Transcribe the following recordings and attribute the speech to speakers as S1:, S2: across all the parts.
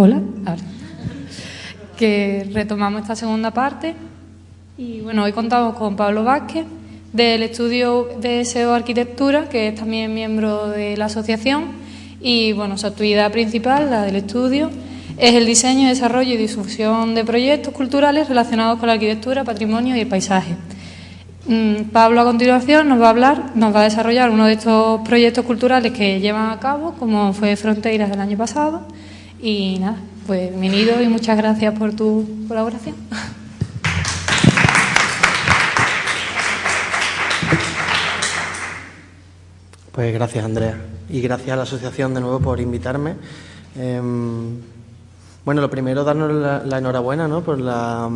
S1: Hola. Ahora. Que retomamos esta segunda parte. Y bueno, hoy contamos con Pablo Vázquez, del estudio de SEO Arquitectura, que es también miembro de la asociación. Y bueno, su actividad principal, la del estudio, es el diseño, desarrollo y difusión de proyectos culturales relacionados con la arquitectura, patrimonio y el paisaje. Pablo a continuación nos va a desarrollar uno de estos proyectos culturales que llevan a cabo, como fue Fronteras del año pasado. Y nada, pues bienvenido y muchas gracias por tu colaboración.
S2: Pues gracias, Andrea, y gracias a la asociación de nuevo por invitarme. Bueno, lo primero, darnos la enhorabuena, ¿no?, por la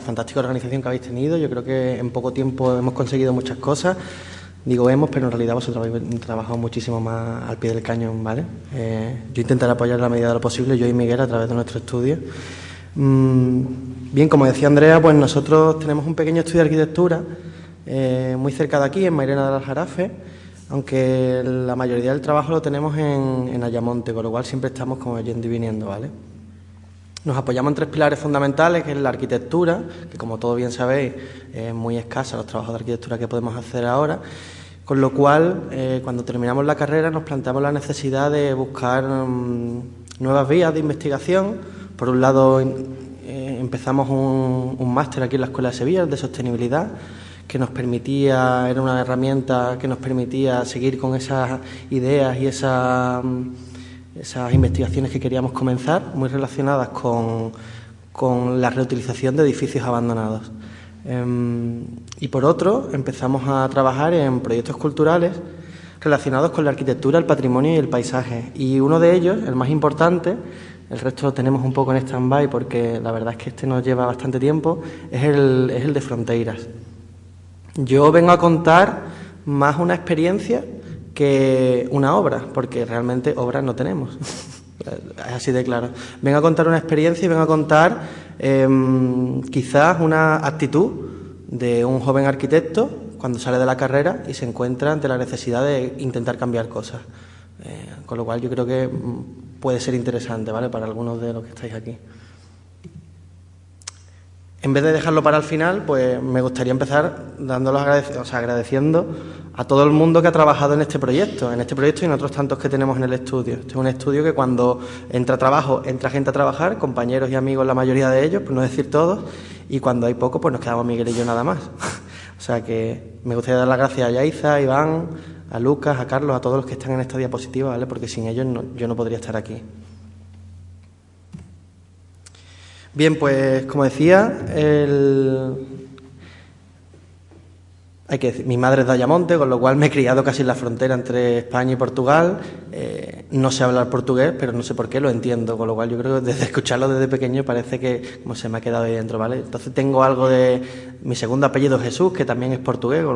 S2: fantástica organización que habéis tenido. Yo creo que en poco tiempo hemos conseguido muchas cosas. Digo pero en realidad vosotros habéis trabajado muchísimo más al pie del cañón, ¿vale? Yo intentaré apoyar en la medida de lo posible, yo y Miguel, a través de nuestro estudio. Bien, como decía Andrea, pues nosotros tenemos un pequeño estudio de arquitectura muy cerca de aquí, en Mairena del Aljarafe, aunque la mayoría del trabajo lo tenemos en Ayamonte, con lo cual siempre estamos como yendo y viniendo, ¿vale? Nos apoyamos en tres pilares fundamentales, que es la arquitectura, que como todos bien sabéis es muy escasa los trabajos de arquitectura que podemos hacer ahora, con lo cual cuando terminamos la carrera nos planteamos la necesidad de buscar nuevas vías de investigación. Por un lado empezamos un máster aquí en la Escuela de Sevilla de sostenibilidad, que nos permitía, era una herramienta que nos permitía seguir con esas ideas y esas investigaciones que queríamos comenzar, muy relacionadas con la reutilización de edificios abandonados. Y por otro, empezamos a trabajar en proyectos culturales relacionados con la arquitectura, el patrimonio y el paisaje. Y uno de ellos, el más importante, el resto lo tenemos un poco en stand-by porque la verdad es que este nos lleva bastante tiempo, es el de Fronteras. Yo vengo a contar más una experiencia que una obra, porque realmente obras no tenemos. Es así de claro. Vengo a contar una experiencia y vengo a contar quizás una actitud de un joven arquitecto cuando sale de la carrera y se encuentra ante la necesidad de intentar cambiar cosas. Con lo cual yo creo que puede ser interesante, ¿vale?, para algunos de los que estáis aquí. En vez de dejarlo para el final, pues me gustaría empezar agradeciendo a todo el mundo que ha trabajado en este proyecto y en otros tantos que tenemos en el estudio. Este es un estudio que cuando entra trabajo, entra gente a trabajar, compañeros y amigos la mayoría de ellos, por no decir todos, y cuando hay poco, pues nos quedamos Miguel y yo nada más. O sea que me gustaría dar las gracias a Yaiza, a Iván, a Lucas, a Carlos, a todos los que están en esta diapositiva, ¿vale?, porque sin ellos yo no podría estar aquí. Bien, pues como decía, hay que decir, mi madre es de Ayamonte, con lo cual me he criado casi en la frontera entre España y Portugal. No sé hablar portugués, pero no sé por qué, lo entiendo, con lo cual yo creo que desde escucharlo desde pequeño parece que como se me ha quedado ahí dentro, ¿vale? Entonces tengo algo de mi segundo apellido, Jesús, que también es portugués,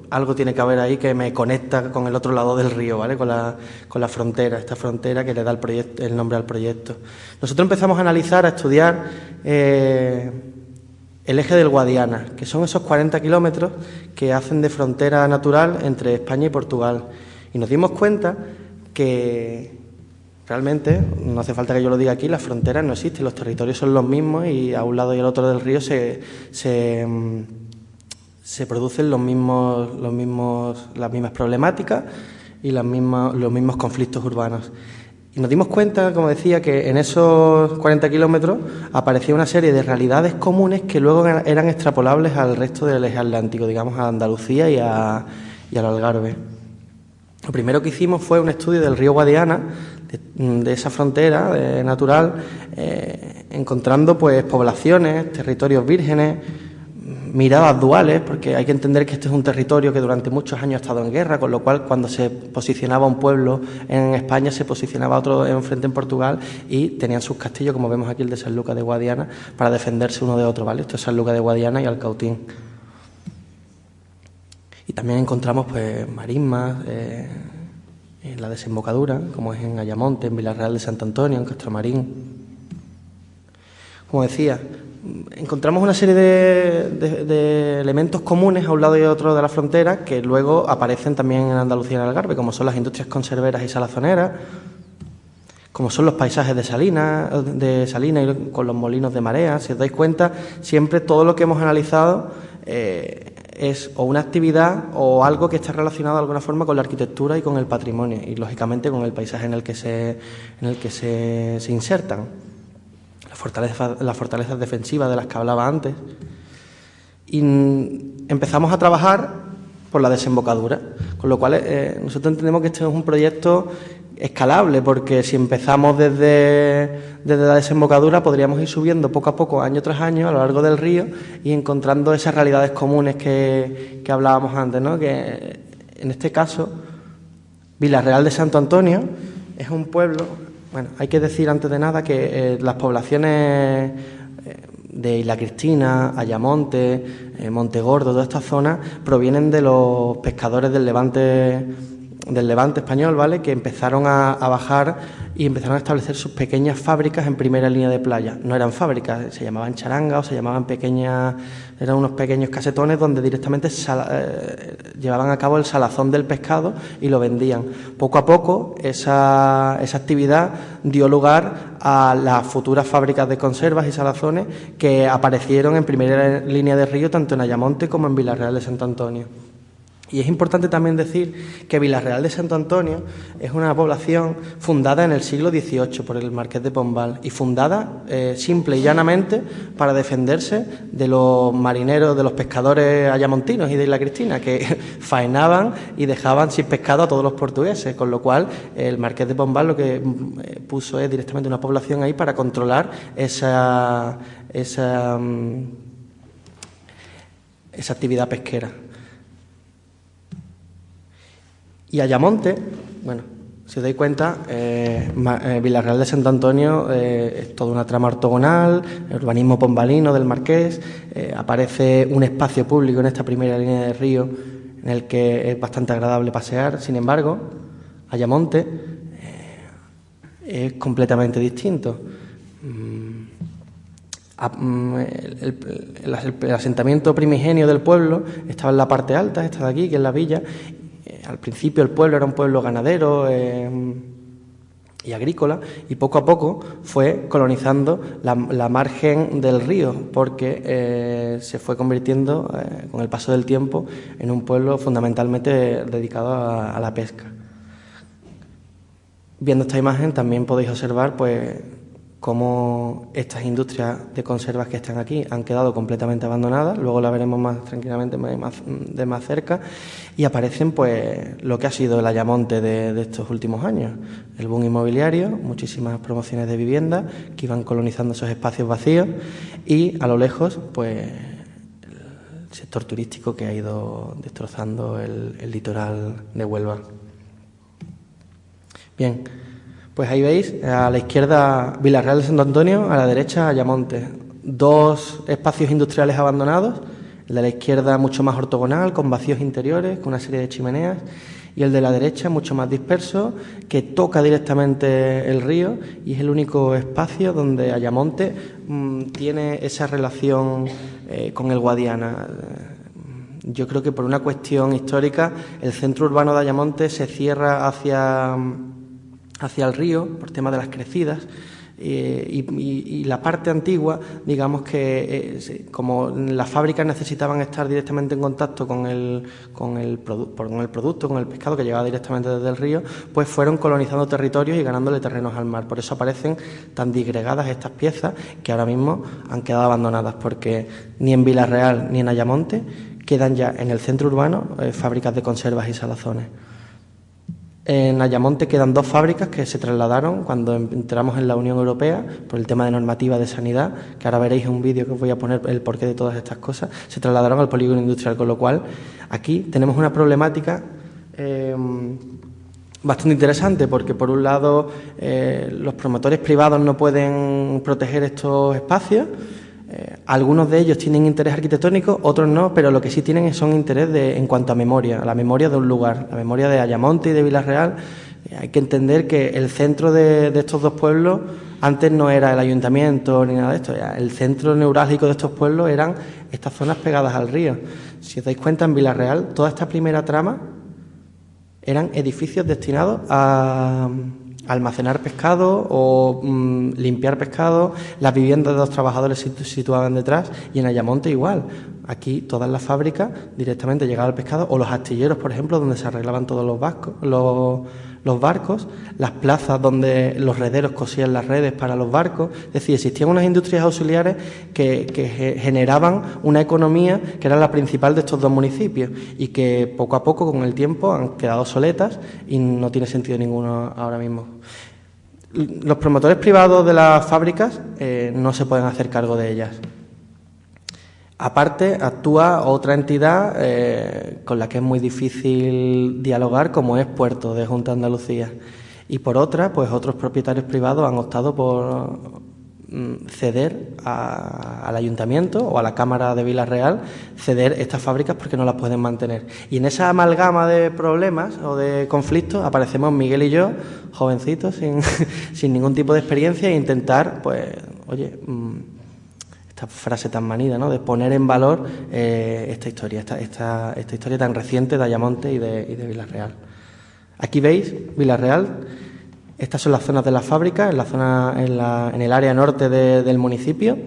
S2: algo tiene que haber ahí que me conecta con el otro lado del río, ¿vale?, con la frontera, esta frontera que le da el nombre al proyecto. Nosotros empezamos a analizar, a estudiar el eje del Guadiana, que son esos 40 kilómetros que hacen de frontera natural entre España y Portugal. Y nos dimos cuenta que realmente, no hace falta que yo lo diga aquí, las fronteras no existen, los territorios son los mismos y a un lado y al otro del río se producen las mismas problemáticas y los mismos conflictos urbanos. Y nos dimos cuenta, como decía, que en esos 40 kilómetros aparecía una serie de realidades comunes que luego eran extrapolables al resto del eje atlántico, digamos a Andalucía y al Algarve. Lo primero que hicimos fue un estudio del río Guadiana, de esa frontera natural, encontrando pues poblaciones, territorios vírgenes, miradas duales, porque hay que entender que este es un territorio que durante muchos años ha estado en guerra, con lo cual cuando se posicionaba un pueblo en España se posicionaba otro enfrente en Portugal y tenían sus castillos, como vemos aquí el de San Lucas de Guadiana, para defenderse uno de otro, ¿vale? Esto es San Lucas de Guadiana y Alcautín. Y también encontramos pues marismas en la desembocadura, como es en Ayamonte, en Villarreal de Sant Antonio, en Castramarín. Como decía, encontramos una serie de elementos comunes a un lado y a otro de la frontera que luego aparecen también en Andalucía y en Algarve, como son las industrias conserveras y salazoneras, como son los paisajes de Salina y con los molinos de marea. Si os dais cuenta, siempre todo lo que hemos analizado es o una actividad o algo que está relacionado de alguna forma con la arquitectura y con el patrimonio, y lógicamente con el paisaje en el que se insertan. Las fortalezas defensivas de las que hablaba antes. Y empezamos a trabajar por la desembocadura, con lo cual nosotros entendemos que este es un proyecto escalable, porque si empezamos desde la desembocadura podríamos ir subiendo poco a poco, año tras año, a lo largo del río, y encontrando esas realidades comunes que hablábamos antes, ¿no? Que en este caso Vilarreal de Santo Antonio es un pueblo. Bueno, hay que decir antes de nada que las poblaciones de Isla Cristina, Ayamonte, Montegordo, todas estas zonas provienen de los pescadores del Levante español, ¿vale? Que empezaron a bajar y empezaron a establecer sus pequeñas fábricas en primera línea de playa. No eran fábricas, se llamaban charangas o se llamaban eran unos pequeños casetones donde directamente llevaban a cabo el salazón del pescado y lo vendían. Poco a poco esa actividad dio lugar a las futuras fábricas de conservas y salazones que aparecieron en primera línea de río tanto en Ayamonte como en Vilarreal de Santo Antonio. Y es importante también decir que Vilarreal de Santo Antonio es una población fundada en el siglo XVIII por el Marqués de Pombal, y fundada simple y llanamente para defenderse de los marineros, de los pescadores ayamontinos y de Isla Cristina, que faenaban y dejaban sin pescado a todos los portugueses, con lo cual el Marqués de Pombal lo que puso es directamente una población ahí para controlar esa actividad pesquera. Y Ayamonte, bueno, si os dais cuenta, Vilarreal de Santo Antonio es toda una trama ortogonal, el urbanismo pombalino del Marqués, aparece un espacio público en esta primera línea de río en el que es bastante agradable pasear. Sin embargo, Ayamonte es completamente distinto. El asentamiento primigenio del pueblo estaba en la parte alta, esta de aquí, que es la villa. Al principio el pueblo era un pueblo ganadero y agrícola, y poco a poco fue colonizando la margen del río, porque se fue convirtiendo con el paso del tiempo en un pueblo fundamentalmente dedicado a la pesca. Viendo esta imagen también podéis observar pues cómo estas industrias de conservas que están aquí han quedado completamente abandonadas. Luego la veremos más tranquilamente, de más cerca, y aparecen pues lo que ha sido el Ayamonte de estos últimos años: el boom inmobiliario, muchísimas promociones de vivienda que iban colonizando esos espacios vacíos, y a lo lejos pues el sector turístico que ha ido destrozando el litoral de Huelva. Bien. Pues ahí veis, a la izquierda Vilarreal de Santo Antonio, a la derecha Ayamonte. Dos espacios industriales abandonados, el de la izquierda mucho más ortogonal, con vacíos interiores, con una serie de chimeneas, y el de la derecha mucho más disperso, que toca directamente el río, y es el único espacio donde Ayamonte tiene esa relación con el Guadiana. Yo creo que por una cuestión histórica el centro urbano de Ayamonte se cierra hacia el río por tema de las crecidas, y la parte antigua, digamos que como las fábricas necesitaban estar directamente en contacto con el producto, con el pescado que llegaba directamente desde el río, pues fueron colonizando territorios y ganándole terrenos al mar. Por eso aparecen tan disgregadas estas piezas, que ahora mismo han quedado abandonadas, porque ni en Vilarreal ni en Ayamonte quedan ya en el centro urbano fábricas de conservas y salazones. En Ayamonte quedan dos fábricas que se trasladaron cuando entramos en la Unión Europea por el tema de normativa de sanidad, que ahora veréis en un vídeo que os voy a poner el porqué de todas estas cosas. Se trasladaron al polígono industrial, con lo cual aquí tenemos una problemática bastante interesante, porque por un lado los promotores privados no pueden proteger estos espacios. Algunos de ellos tienen interés arquitectónico, otros no, pero lo que sí tienen son interés en cuanto a memoria, la memoria de un lugar, la memoria de Ayamonte y de Vilarreal. Hay que entender que el centro de estos dos pueblos antes no era el ayuntamiento ni nada de esto. El centro neurálgico de estos pueblos eran estas zonas pegadas al río. Si os dais cuenta, en Vilarreal toda esta primera trama eran edificios destinados a almacenar pescado o limpiar pescado. Las viviendas de los trabajadores se situaban detrás, y en Ayamonte igual. Aquí todas las fábricas directamente llegaba el pescado, o los astilleros, por ejemplo, donde se arreglaban todos los barcos, las plazas donde los rederos cosían las redes para los barcos. Es decir, existían unas industrias auxiliares que generaban una economía que era la principal de estos dos municipios, y que poco a poco, con el tiempo, han quedado obsoletas y no tiene sentido ninguno ahora mismo. Los promotores privados de las fábricas no se pueden hacer cargo de ellas. Aparte, actúa otra entidad con la que es muy difícil dialogar, como es Puerto de Junta de Andalucía. Y por otra, pues otros propietarios privados han optado por ceder al Ayuntamiento o a la Cámara de Vila-real, ceder estas fábricas porque no las pueden mantener. Y en esa amalgama de problemas o de conflictos aparecemos Miguel y yo, jovencitos, sin ningún tipo de experiencia, e intentar, pues, oye, esta frase tan manida, ¿no?, de poner en valor esta historia tan reciente de Ayamonte y de Vila-real. Aquí veis Vila-real. Estas son las zonas de las fábricas, en el área norte del municipio,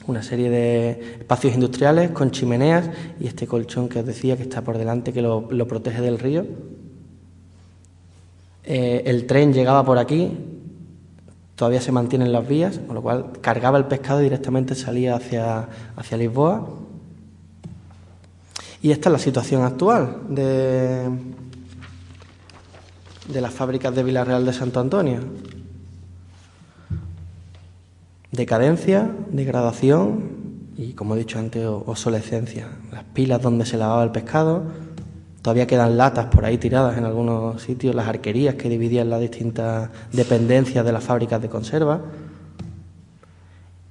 S2: una serie de espacios industriales con chimeneas y este colchón que os decía que está por delante, que lo protege del río. El tren llegaba por aquí, todavía se mantienen las vías, con lo cual cargaba el pescado y directamente salía hacia Lisboa. Y esta es la situación actual de las fábricas de Vila-real de Santo Antonio. Decadencia, degradación y, como he dicho antes, obsolescencia. Las pilas donde se lavaba el pescado, todavía quedan latas por ahí tiradas en algunos sitios, las arquerías que dividían las distintas dependencias de las fábricas de conserva.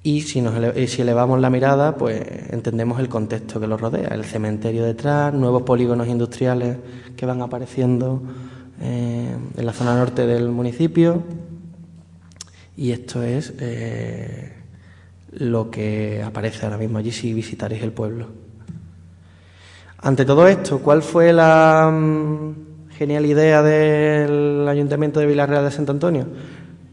S2: Y si elevamos la mirada, pues entendemos el contexto que lo rodea, el cementerio detrás, nuevos polígonos industriales que van apareciendo en la zona norte del municipio, y esto es lo que aparece ahora mismo allí si visitaréis el pueblo. Ante todo esto, ¿cuál fue la genial idea del Ayuntamiento de Vila-real de Santo Antonio?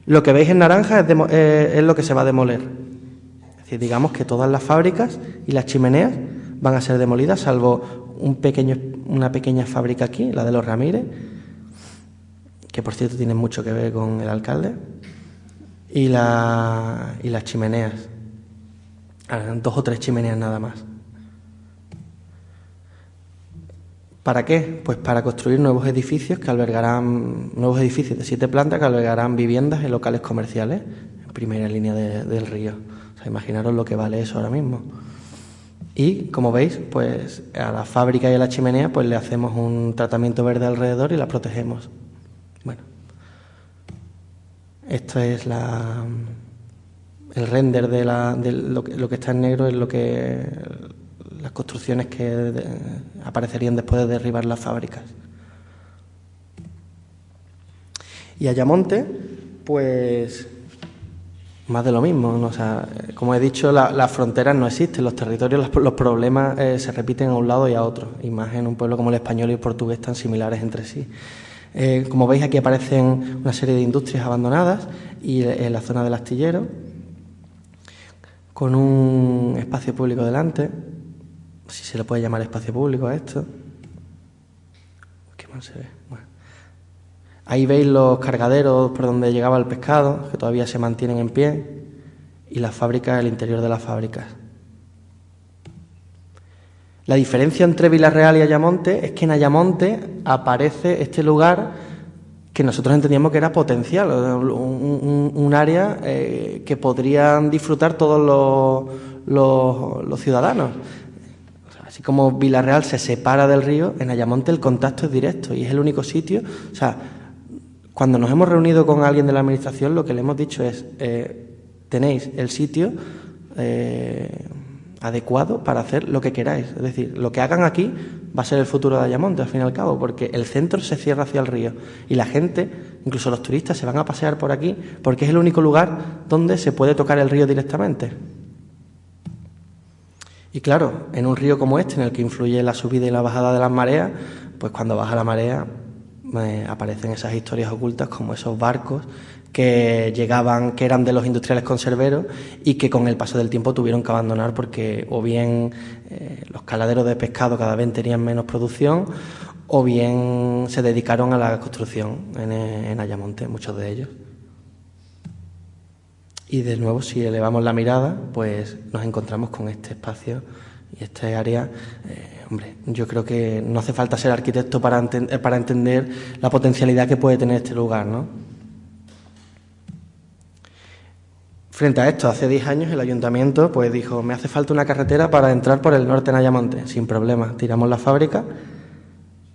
S2: Lo que veis en naranja es lo que se va a demoler. Es decir, digamos que todas las fábricas y las chimeneas van a ser demolidas, salvo una pequeña fábrica aquí, la de los Ramírez, que por cierto tiene mucho que ver con el alcalde, y las chimeneas. 2 o 3 chimeneas nada más. ¿Para qué? Pues para construir nuevos edificios de 7 plantas que albergarán viviendas en locales comerciales en primera línea del río. O sea, imaginaros lo que vale eso ahora mismo. Y, como veis, pues a la fábrica y a la chimenea pues le hacemos un tratamiento verde alrededor y la protegemos. Bueno, esto es el render de lo que está en negro, es las construcciones que aparecerían después de derribar las fábricas. Y Ayamonte, pues más de lo mismo, ¿no? O sea, como he dicho, las fronteras no existen, los territorios, los problemas se repiten a un lado y a otro, y más en un pueblo como el español y el portugués tan similares entre sí. Como veis, aquí aparecen una serie de industrias abandonadas y en la zona del astillero, con un espacio público delante, si se le puede llamar espacio público a esto. ¿Qué más se ve? Bueno. Ahí veis los cargaderos por donde llegaba el pescado, que todavía se mantienen en pie, y las fábricas, el interior de las fábricas. La diferencia entre Vila-real y Ayamonte es que en Ayamonte aparece este lugar que nosotros entendíamos que era potencial, un área que podrían disfrutar todos los ciudadanos. Así como Vila-real se separa del río, en Ayamonte el contacto es directo y es el único sitio. O sea, cuando nos hemos reunido con alguien de la administración, lo que le hemos dicho es, tenéis el sitio adecuado para hacer lo que queráis. Es decir, lo que hagan aquí va a ser el futuro de Ayamonte, al fin y al cabo, porque el centro se cierra hacia el río y la gente, incluso los turistas, se van a pasear por aquí porque es el único lugar donde se puede tocar el río directamente. Y claro, en un río como este, en el que influye la subida y la bajada de las mareas, pues cuando baja la marea aparecen esas historias ocultas como esos barcos que llegaban, que eran de los industriales conserveros y que con el paso del tiempo tuvieron que abandonar porque o bien los caladeros de pescado cada vez tenían menos producción o bien se dedicaron a la construcción en Ayamonte, muchos de ellos. Y de nuevo, si elevamos la mirada, pues nos encontramos con este espacio y este área. Hombre, yo creo que no hace falta ser arquitecto para entender la potencialidad que puede tener este lugar, ¿no? Frente a esto, hace 10 años el ayuntamiento pues dijo, me hace falta una carretera para entrar por el norte en Ayamonte. Sin problema, tiramos la fábrica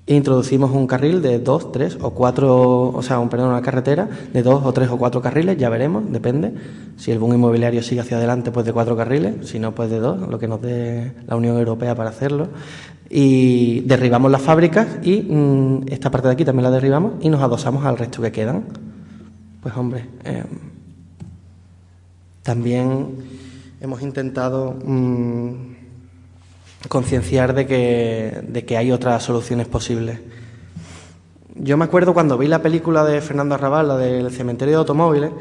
S2: e introducimos un carril de 2, 3 o 4, una carretera de 2 o 3 o 4 carriles, ya veremos, depende. Si el boom inmobiliario sigue hacia adelante, pues de 4 carriles, si no, pues de 2, lo que nos dé la Unión Europea para hacerlo. Y derribamos las fábricas y esta parte de aquí también la derribamos y nos adosamos al resto que quedan. Pues hombre, también hemos intentado concienciar de que hay otras soluciones posibles. Yo me acuerdo cuando vi la película de Fernando Arrabal, la del cementerio de automóviles,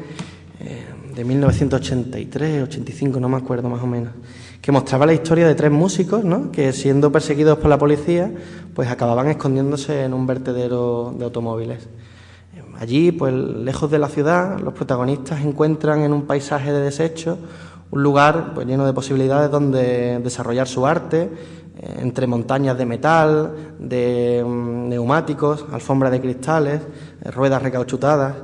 S2: de 1983, 85, no me acuerdo más o menos, que mostraba la historia de 3 músicos, ¿no?, que siendo perseguidos por la policía, pues acababan escondiéndose en un vertedero de automóviles. Allí, pues lejos de la ciudad, los protagonistas encuentran en un paisaje de desechos un lugar pues lleno de posibilidades donde desarrollar su arte, entre montañas de metal, de neumáticos, alfombras de cristales, ruedas recauchutadas,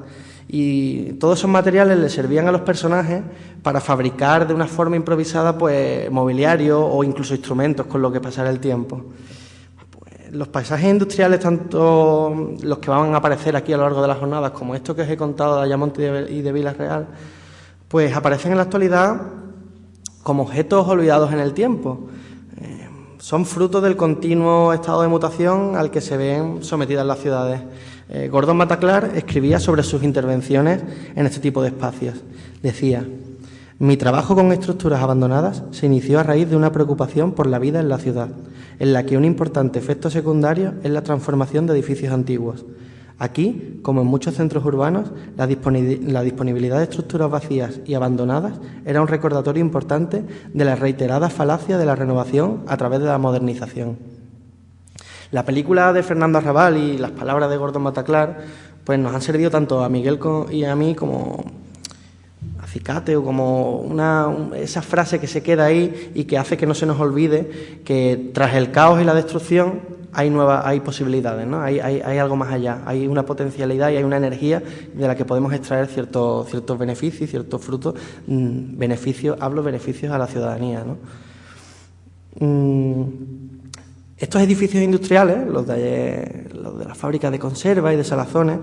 S2: y todos esos materiales les servían a los personajes para fabricar de una forma improvisada pues mobiliario o incluso instrumentos con lo que pasara el tiempo. Los paisajes industriales, tanto los que van a aparecer aquí a lo largo de las jornadas como estos que os he contado de Ayamonte y de Vila-real, pues aparecen en la actualidad como objetos olvidados en el tiempo. Son fruto del continuo estado de mutación al que se ven sometidas las ciudades. Gordon Mataclar escribía sobre sus intervenciones en este tipo de espacios. Decía: mi trabajo con estructuras abandonadas se inició a raíz de una preocupación por la vida en la ciudad, en la que un importante efecto secundario es la transformación de edificios antiguos. Aquí, como en muchos centros urbanos, la disponibilidad de estructuras vacías y abandonadas era un recordatorio importante de la reiterada falacia de la renovación a través de la modernización. La película de Fernando Arrabal y las palabras de Gordon Mataclar pues nos han servido tanto a Miguel y a mí como acicate o como esa frase que se queda ahí y que hace que no se nos olvide que tras el caos y la destrucción hay posibilidades, ¿no? Hay algo más allá, hay una potencialidad y hay una energía de la que podemos extraer ciertos beneficios, ciertos frutos, beneficios a la ciudadanía, ¿no? Estos edificios industriales, los de las fábricas de conserva y de salazones,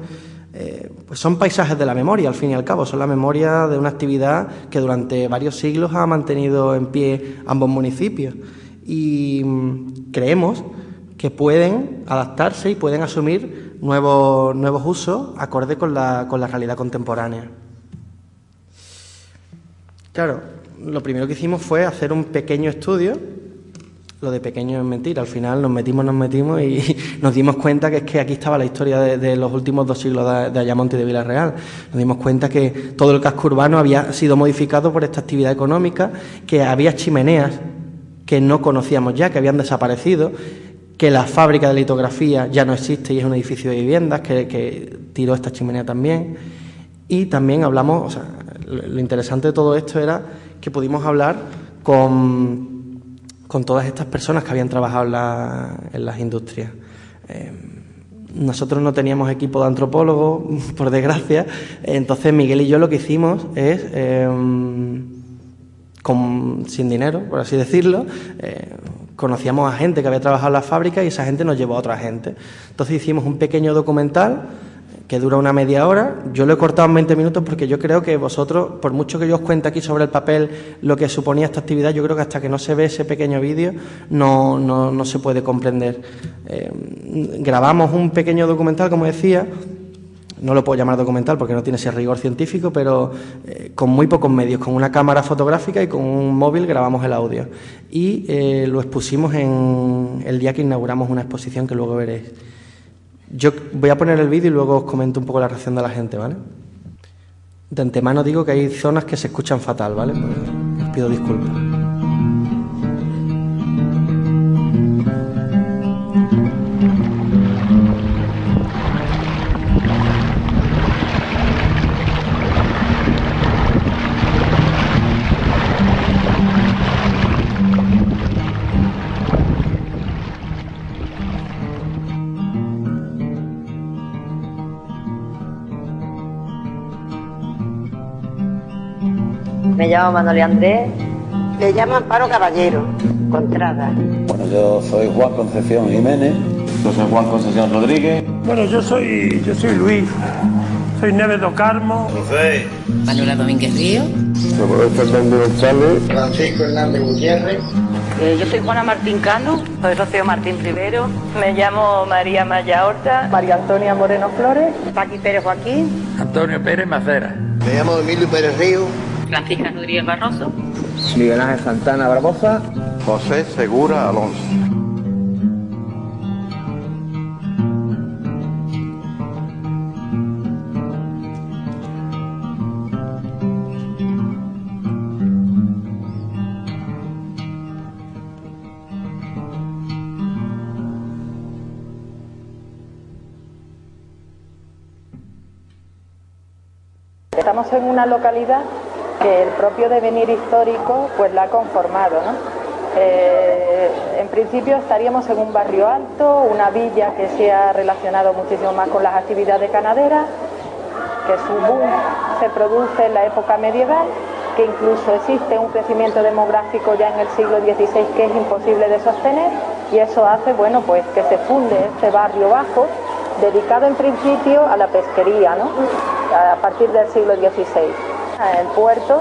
S2: pues son paisajes de la memoria, al fin y al cabo, son la memoria de una actividad que durante varios siglos ha mantenido en pie ambos municipios y creemos que pueden adaptarse y pueden asumir nuevos usos acorde con la realidad contemporánea. Claro, lo primero que hicimos fue hacer un pequeño estudio. Lo de pequeño es mentira, al final nos metimos y nos dimos cuenta que es que aquí estaba la historia de los últimos 2 siglos de Ayamonte y de Vila-real. Nos dimos cuenta que todo el casco urbano había sido modificado por esta actividad económica, que había chimeneas que no conocíamos ya, que habían desaparecido, que la fábrica de litografía ya no existe y es un edificio de viviendas que tiró esta chimenea también. Y también hablamos, lo interesante de todo esto era que pudimos hablar con todas estas personas que habían trabajado en las industrias. Nosotros no teníamos equipo de antropólogos, por desgracia, entonces Miguel y yo lo que hicimos es, sin dinero, por así decirlo, conocíamos a gente que había trabajado en la fábrica y esa gente nos llevó a otra gente. Entonces hicimos un pequeño documental que dura una media hora. Yo lo he cortado en 20 minutos porque yo creo que vosotros, por mucho que yo os cuente aquí sobre el papel lo que suponía esta actividad, yo creo que hasta que no se ve ese pequeño vídeo no se puede comprender. Grabamos un pequeño documental, como decía, no lo puedo llamar documental porque no tiene ese rigor científico, pero con muy pocos medios, con una cámara fotográfica y con un móvil grabamos el audio. Y lo expusimos el día que inauguramos una exposición que luego veréis. Yo voy a poner el vídeo y luego os comento un poco la reacción de la gente, ¿vale? De antemano digo que hay zonas que se escuchan fatal, ¿vale? Pues os pido disculpas.
S3: Me llamo Manuel Andrés.
S4: Le llamo Amparo Caballero Contrada.
S5: Bueno, yo soy Juan Concepción Jiménez. Yo soy Juan Concepción Rodríguez.
S6: Bueno, yo soy Luis. Soy Neves do Carmo.
S5: José.
S7: Manuela Domínguez Río.
S8: Samuel Fernández González.
S9: Francisco Hernández Gutiérrez.
S3: Yo soy Juana Martín Cano. Soy Rocío Martín Rivero. Me llamo María Maya Horta. María Antonia Moreno Flores. Paqui Pérez Joaquín.
S6: Antonio Pérez Macera.
S9: Me llamo Emilio Pérez Río.
S7: Francisca Rodríguez Barroso.
S10: Miguel Ángel Santana Barbosa.
S8: José Segura Alonso.
S3: Estamos en una localidad que el propio devenir histórico pues la ha conformado, ¿no? En principio estaríamos en un barrio alto, una villa que se ha relacionado muchísimo más con las actividades ganaderas, que su boom se produce en la época medieval, que incluso existe un crecimiento demográfico ya en el siglo XVI que es imposible de sostener, y eso hace, bueno, pues que se funde este barrio bajo, dedicado en principio a la pesquería, ¿no? A partir del siglo XVI. El puerto,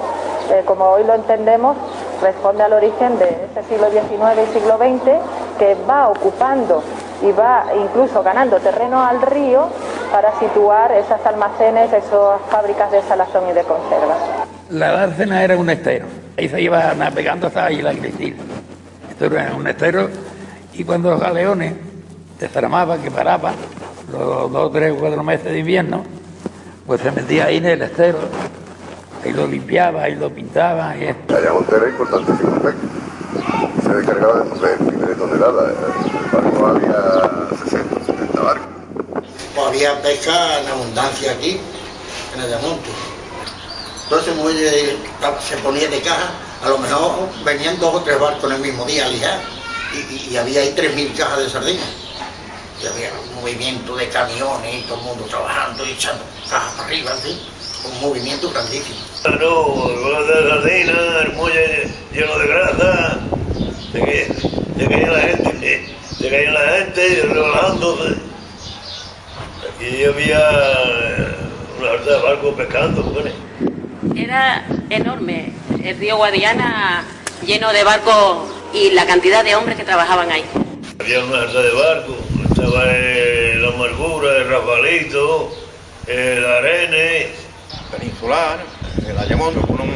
S3: como hoy lo entendemos, responde al origen de este siglo XIX y siglo XX, que va ocupando y va incluso ganando terreno al río para situar esos almacenes, esas fábricas de salazón y de conservas.
S6: La dársena era un estero. Ahí se iba navegando hasta Isla Cristina. Esto era un estero, y cuando los galeones desarmaban, que paraban, los 2, 3, 4 meses de invierno, pues se metía ahí en el estero, ahí lo limpiaba, ahí lo pintaba. Y
S8: La Ayamonte era importantísimo pesca. Se descargaba de miles de toneladas. En el barco había 60, 70 barcos.
S9: Pues había pesca en abundancia aquí, en Ayamonte. Entonces el muelle se ponía de caja, a lo mejor venían 2 o 3 barcos en el mismo día a lijar, y había ahí 3.000 cajas de sardinas. Y había un movimiento de camiones y todo el mundo trabajando y echando cajas para arriba, en fin, un movimiento grandísimo.
S5: No, de sardinas, el muelle lleno de grasa, se caía la gente, rebajándose. Aquí había una harta de barcos pescando, ¿no?
S7: Era enorme el río Guadiana, lleno de barcos, y la cantidad de hombres que trabajaban ahí.
S5: Había una harta de barcos, estaba la Amargura, el Rafaelito, el Arenes.
S11: Peninsular, el Ayamonte, con un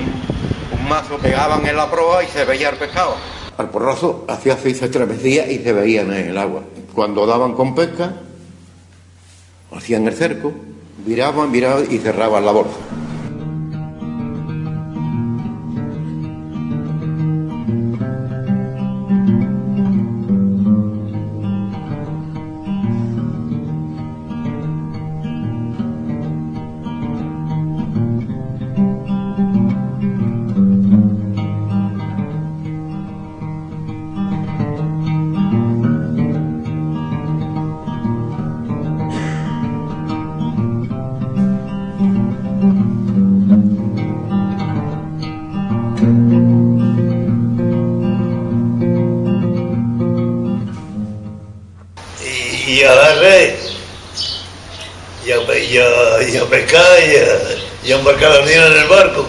S11: mazo pegaban en la proa y se veía el pescado.
S12: Al porrazo hacía 6 o 3 días y se veían en el agua. Cuando daban con pesca, hacían el cerco, viraban y cerraban la bolsa.
S5: Y a darle, y a pescar, y a embarcar la niña en el barco.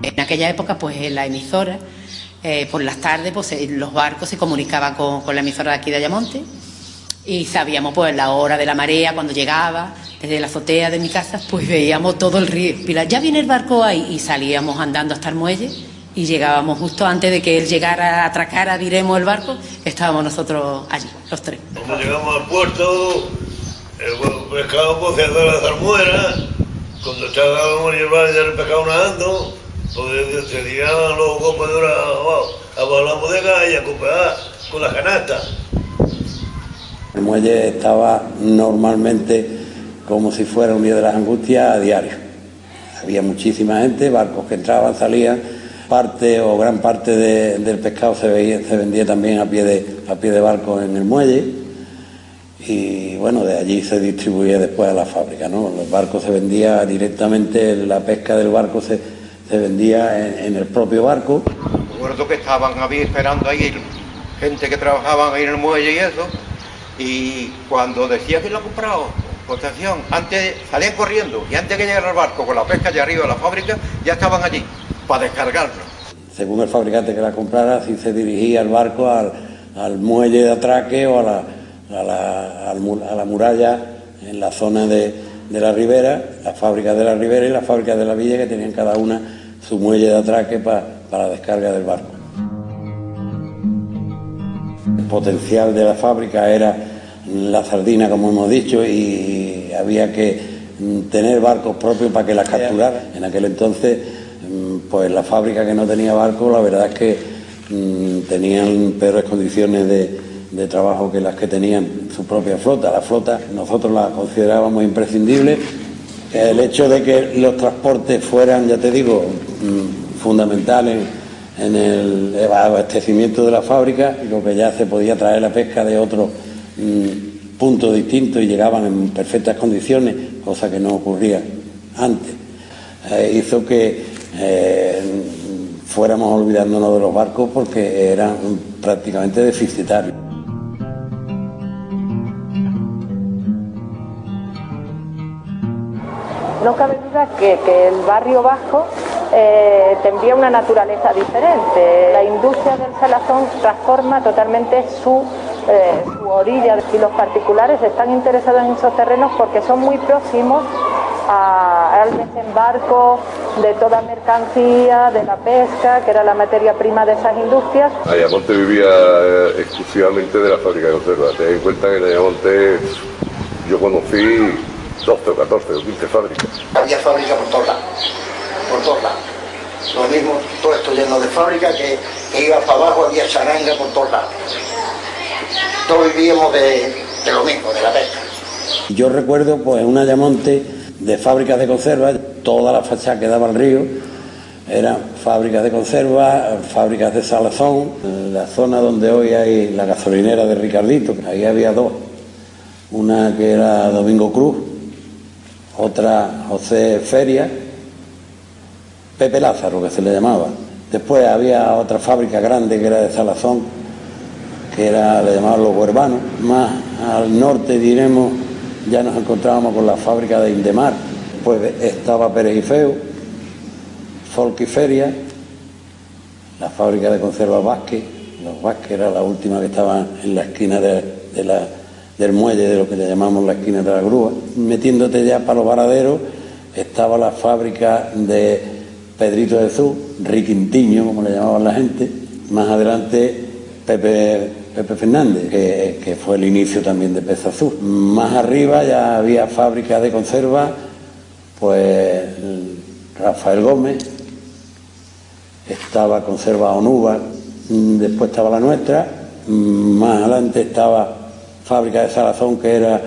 S7: En aquella época, pues en la emisora
S13: Por las tardes pues, los barcos se comunicaban con la emisora de aquí de Ayamonte y sabíamos pues la hora de la marea cuando llegaba. Desde la azotea de mi casa pues veíamos todo el río Pilar. Ya viene el barco ahí y salíamos andando hasta el muelle y llegábamos justo antes de que él llegara, atracara, diremos, el barco, estábamos nosotros allí, los tres.
S5: Cuando llegamos al puerto, pescábamos cerca de la salmuera, cuando estábamos llevando el pescado nadando, pues se tiraban los compañeros a la bodega y a comprar con las canastas.
S14: El muelle estaba normalmente como si fuera un día de las angustias a diario. Había muchísima gente, barcos que entraban, salían, parte o gran parte del pescado se vendía también a pie de barco en el muelle y bueno, de allí se distribuía después a la fábrica, ¿no? Los barcos se vendía directamente, la pesca del barco se vendía en el propio barco.
S11: Recuerdo que estaban esperando ahí gente que trabajaba ahí en el muelle y eso, y cuando decía que lo ha comprado, pues atención, antes salían corriendo y antes que llegara el barco con la pesca allá arriba de la fábrica, ya estaban allí para descargarlo.
S14: Según el fabricante que la comprara, si se dirigía el barco al muelle de atraque o a la muralla en la zona de la ribera, la fábrica de la ribera y la fábrica de la villa, que tenían cada una su muelle de atraque para la descarga del barco. El potencial de la fábrica era la sardina, como hemos dicho, y había que tener barcos propios para que las capturaran. En aquel entonces, pues la fábrica que no tenía barco, la verdad es que tenían peores condiciones de trabajo que las que tenían su propia flota. La flota nosotros la considerábamos imprescindible. El hecho de que los transportes fueran, ya te digo, fundamentales en el abastecimiento de la fábrica, y lo que ya se podía traer la pesca de otros puntos distintos y llegaban en perfectas condiciones, cosa que no ocurría antes, hizo que fuéramos olvidándonos de los barcos porque eran prácticamente deficitarios.
S3: No cabe duda que el barrio vasco tendría una naturaleza diferente. La industria del salazón transforma totalmente su orilla, y los particulares están interesados en esos terrenos porque son muy próximos al desembarco de toda mercancía, de la pesca, que era la materia prima de esas industrias.
S8: Ayamonte vivía exclusivamente de la fábrica de conservas. Ten en cuenta que en Ayamonte yo conocí 12 o 14 o 15 fábricas.
S9: Había fábricas por todos lados, Lo mismo, todo esto lleno de fábricas, que iba para abajo, había charanga por todos lados. Todos vivíamos de lo mismo, de la pesca.
S14: Yo recuerdo pues un Ayamonte de fábricas de conservas, toda la fachada que daba al río eran fábricas de conservas, fábricas de salazón. En la zona donde hoy hay la gasolinera de Ricardito, ahí había dos, una que era Domingo Cruz, otra José Feria, Pepe Lázaro, que se le llamaba. Después había otra fábrica grande que era de salazón, que le llamaban Los Huervanos. Más al norte, diremos, ya nos encontrábamos con la fábrica de Indemar. Pues estaba Pérez y Feo, Folk y Feria, la fábrica de conservas Vázquez. Los Vázquez era la última que estaba en la esquina del muelle, de lo que le llamamos la esquina de la grúa. Metiéndote ya para los varaderos, estaba la fábrica de Pedrito de Jesús, Riquintiño, como le llamaban la gente. Más adelante, Pepe Fernández, que fue el inicio también de Pez Azul. Más arriba ya había fábricas de conserva, pues Rafael Gómez, estaba Conserva Onuba, después estaba la nuestra, más adelante estaba fábrica de salazón, que era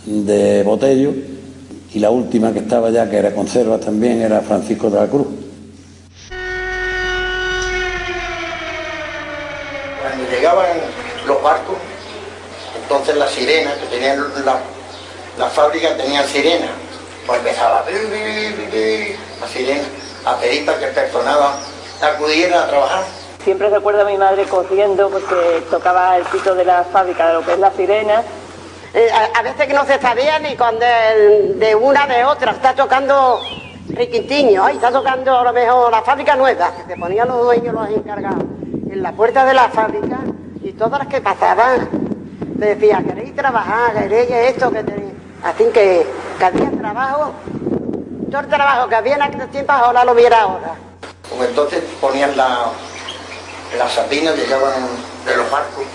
S14: de Botello, y la última que estaba ya, que era conserva también, era Francisco de la Cruz.
S9: Cuando llegaban los barcos, entonces las sirenas, que tenían la fábrica tenían sirenas, pues empezaba la sirena a pedir para que el personal acudiera a trabajar.
S15: Siempre recuerdo a mi madre corriendo porque tocaba el pito de la fábrica, de lo que es la sirena.
S4: A veces que no se sabía ni con de una de otra, está tocando Riquintiño, está tocando a lo mejor la fábrica nueva, que se ponían los dueños, los encargados. en la puerta de la fábrica, y todas las que pasaban me decían, ¿queréis trabajar? ¿Queréis esto? Que tenéis? Así que había trabajo, todo el trabajo que había en aquel tiempo ahora lo viera ahora.
S9: Pues entonces ponían las sardinas, llegaban de los barcos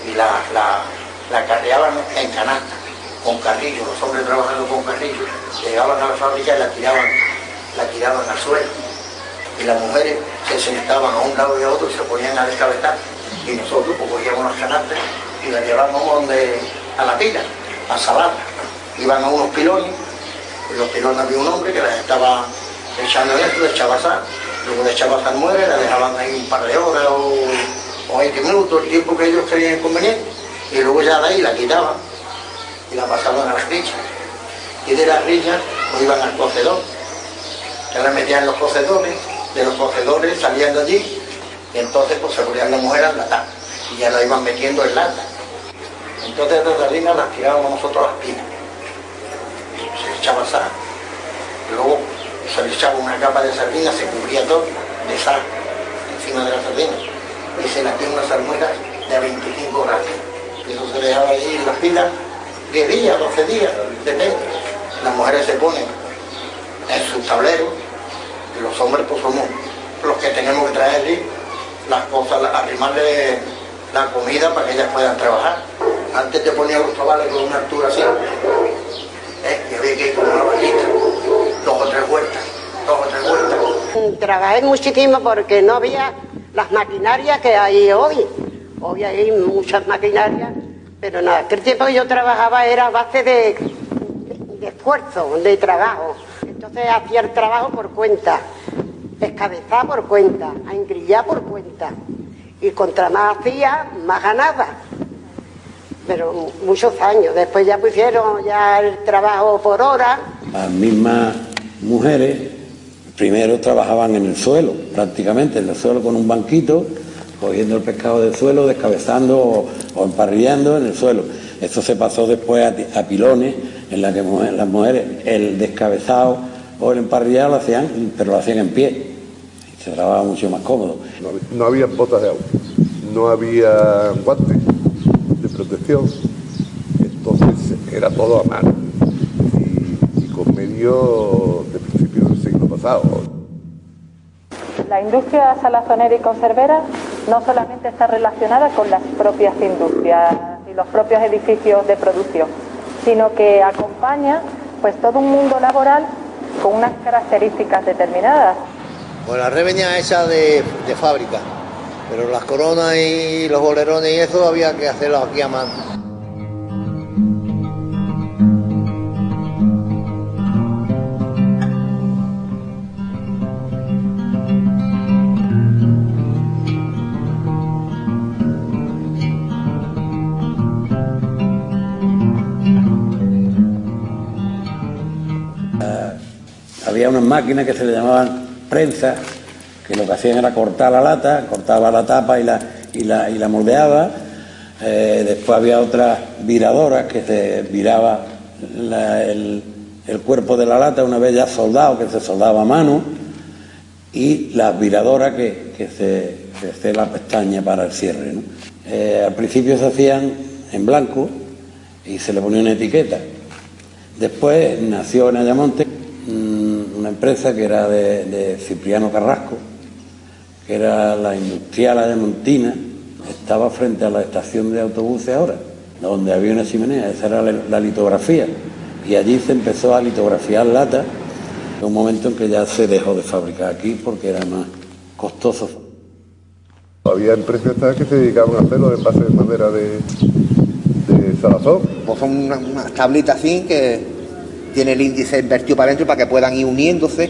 S9: y la carreaban en canasta, con carrillos, los hombres trabajando con carrillos, llegaban a la fábrica y la tiraban al suelo. Y las mujeres se sentaban a un lado y a otro y se ponían a descabezar. Y nosotros pues, cogíamos las canastas y las llevábamos a la pila, a salar. Iban a unos pilones, y los pilones había un hombre que las estaba echando dentro de Chabazán. Luego de Chabazán muere, la dejaban ahí un par de horas o 20 minutos, el tiempo que ellos creían conveniente. Y luego ya de ahí la quitaban y la pasaban a las rillas. Y de las rillas pues, iban al cocedor. Ya la metían en los cocedores, de los cocedores salían de allí y entonces pues se ponían las mujeres a enlatar y ya la iban metiendo en lata. Entonces las sardinas las tirábamos nosotros a las pilas. Se echaba sal, luego se le echaba una capa de sardina, se cubría todo de sal encima de la sardina y se le hacía una salmuera de 25 grados. Y eso se dejaba ahí en las pilas 10 días, 12 días, depende. Las mujeres se ponen en sus tableros y los hombres pues somos los que tenemos que traerle las cosas, arrimarle la comida para que ellas puedan trabajar. Antes te ponían los chavales con una altura así, y había que ir con una vallita, 2 o 3 vueltas.
S4: Trabajé muchísimo porque no había las maquinarias que hay hoy. Hoy hay muchas maquinarias, pero en aquel tiempo que yo trabajaba era a base de esfuerzo, de trabajo. Entonces hacía el trabajo por cuenta, escabezar por cuenta, a engrillar por cuenta. Y contra más hacía, más ganaba. Pero muchos años. Después ya pusieron ya el trabajo por hora.
S14: Las mismas mujeres primero trabajaban en el suelo, prácticamente en el suelo con un banquito, cogiendo el pescado del suelo, descabezando o emparrillando en el suelo. Esto se pasó después a pilones, en la que las mujeres el descabezado o el emparrillado lo hacían, pero lo hacían en pie. Y se trabajaba mucho más cómodo.
S8: No había botas de agua, no había guantes de protección, entonces era todo a mano y con medio de principios del siglo pasado.
S3: La industria salazonera y conservera no solamente está relacionada con las propias industrias y los propios edificios de producción, sino que acompaña pues todo un mundo laboral con unas características determinadas.
S9: Pues la red venía hecha de fábrica, pero las coronas y los bolerones y eso había que hacerlo aquí a mano.
S14: Había unas máquinas que se le llamaban prensas, que lo que hacían era cortar la lata, cortaba la tapa y la moldeaba. Después había otras viradoras que se viraba el cuerpo de la lata una vez ya soldado, que se soldaba a mano, y las viradoras que se hace la pestaña para el cierre, ¿no? Al principio se hacían en blanco y se le ponía una etiqueta. Después nació en Ayamonte una empresa que era de Cipriano Carrasco, que era la Industrial Ayamontina, estaba frente a la estación de autobuses ahora, donde había una chimenea, esa era la litografía, y allí se empezó a litografiar lata, en un momento en que ya se dejó de fabricar aquí porque era más costoso.
S8: Había empresas que se dedicaban a hacer los envases de madera de salazón.
S9: Pues son unas tablitas así que tiene el índice invertido para adentro para que puedan ir uniéndose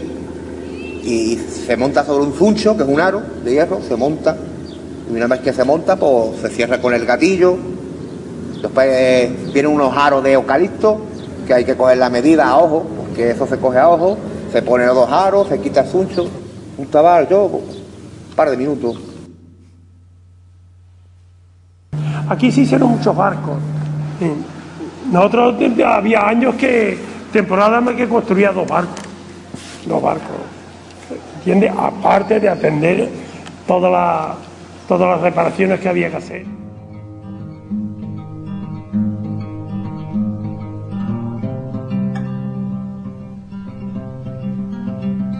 S9: y se monta sobre un zuncho, que es un aro de hierro, se monta y una vez que se monta pues se cierra con el gatillo. Después vienen unos aros de eucalipto que hay que coger la medida a ojo, porque eso se coge a ojo, se ponen los 2 aros, se quita el zuncho, un tabal, un par de minutos.
S16: Aquí se hicieron muchos barcos. Nosotros había años que temporadas que construía 2 barcos. 2 barcos. ¿Entiendes? Aparte de atender toda todas las reparaciones que había que hacer.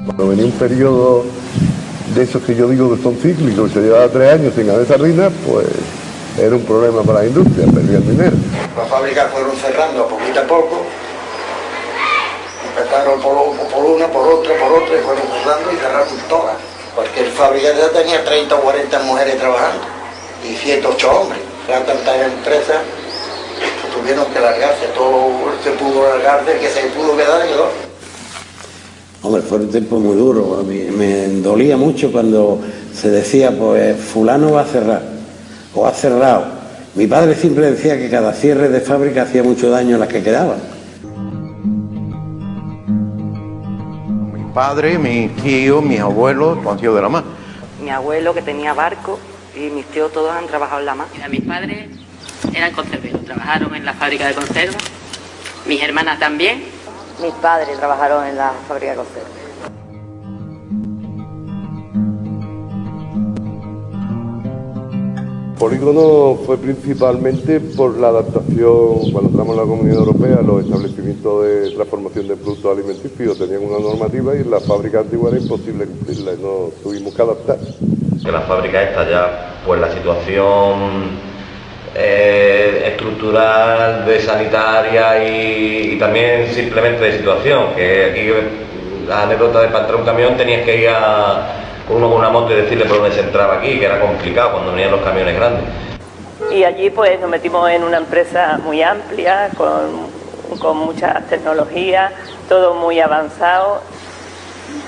S8: Cuando venía un periodo de esos que yo digo que son cíclicos, y se llevaba 3 años sin haber sardinas, pues era un problema para la industria, perdían dinero.
S9: Las fábricas fueron cerrando poquito a poco, empezaron por una, por otra, y fueron cerrando y cerraron todas. Cualquier fábrica ya tenía 30 o 40 mujeres trabajando y 108 hombres. Eran tantas empresas que tuvieron que largarse, todo se pudo largarse, el que se pudo quedar quedó.
S14: Hombre, fue un tiempo muy duro. A mí me dolía mucho cuando se decía, pues fulano va a cerrar, o ha cerrado. Mi padre siempre decía que cada cierre de fábrica hacía mucho daño a las que quedaban.
S12: Mi padre, mis tíos, mis abuelos, han sido de la mar.
S7: Mi abuelo, que tenía barco, y mis tíos todos han trabajado en la mar. Mis padres eran conserveros, trabajaron en la fábrica de conservas. Mis hermanas también. Mis padres trabajaron en la fábrica de conservas.
S8: Polígono fue principalmente por la adaptación, cuando entramos en la Comunidad Europea, los establecimientos de transformación de productos alimenticios tenían una normativa y en la fábrica antigua era imposible cumplirla y nos tuvimos que adaptar.
S17: Que la fábrica esta ya, pues la situación estructural, de sanitaria y también simplemente de situación, que aquí la anécdota de para entrar un camión tenías que ir con una moto y decirle por dónde se entraba aquí, que era complicado cuando venían los camiones grandes.
S15: Y allí pues nos metimos en una empresa muy amplia, con muchas tecnologías, todo muy avanzado.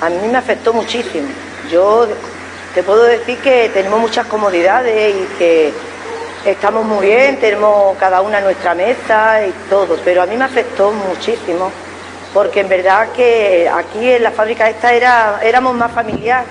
S18: A mí me afectó muchísimo. Yo te puedo decir que tenemos muchas comodidades y que estamos muy bien, tenemos cada una nuestra mesa y todo, pero a mí me afectó muchísimo, porque en verdad que aquí en la fábrica esta éramos más familiar.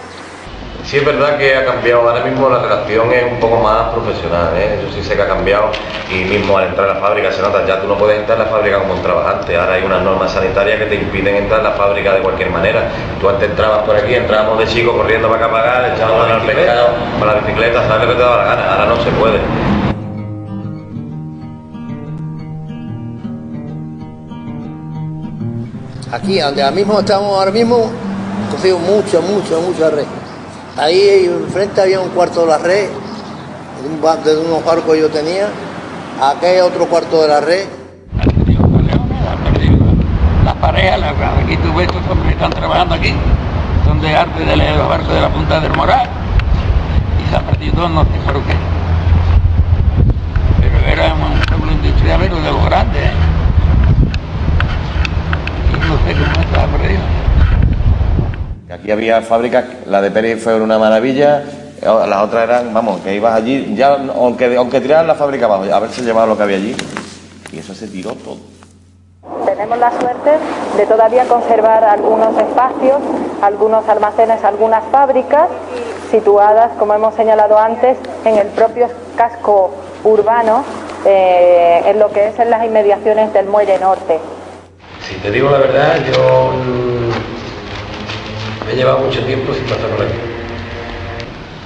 S17: Sí, es verdad que ha cambiado, ahora mismo la relación es un poco más profesional, eso sí sé que ha cambiado y mismo al entrar a la fábrica se nota, ya tú no puedes entrar a la fábrica como entrabas antes, ahora hay unas normas sanitarias que te impiden entrar a la fábrica de cualquier manera. Tú antes entrabas por aquí, entrábamos de chico corriendo para acá a pagar, echábamos al pescado con la bicicleta, sabes lo que te daba la gana, ahora no se puede.
S9: Aquí, donde ahora mismo estamos, cogimos mucha red. Ahí enfrente había un cuarto de la red, de unos barcos que yo tenía, aquí hay otro cuarto de la red.
S6: Las parejas, aquí tú ves estos hombres que están trabajando aquí, son de arte de los barcos de la Punta del Moral, y se han perdido todos, no sé por qué. Pero era un pueblo industrial, pero de lo grande, no sé cómo estaba perdido.
S17: Aquí había fábricas, la de Pérez fue una maravilla, las otras eran, vamos, que ibas allí, ya aunque tiraran la fábrica abajo, a ver si llevaban lo que había allí, y eso se tiró todo.
S3: Tenemos la suerte de todavía conservar algunos espacios, algunos almacenes, algunas fábricas situadas, como hemos señalado antes, en el propio casco urbano, en lo que es en las inmediaciones del Muelle Norte.
S19: Si te digo la verdad, yo me he llevado mucho tiempo sin pasar por aquí,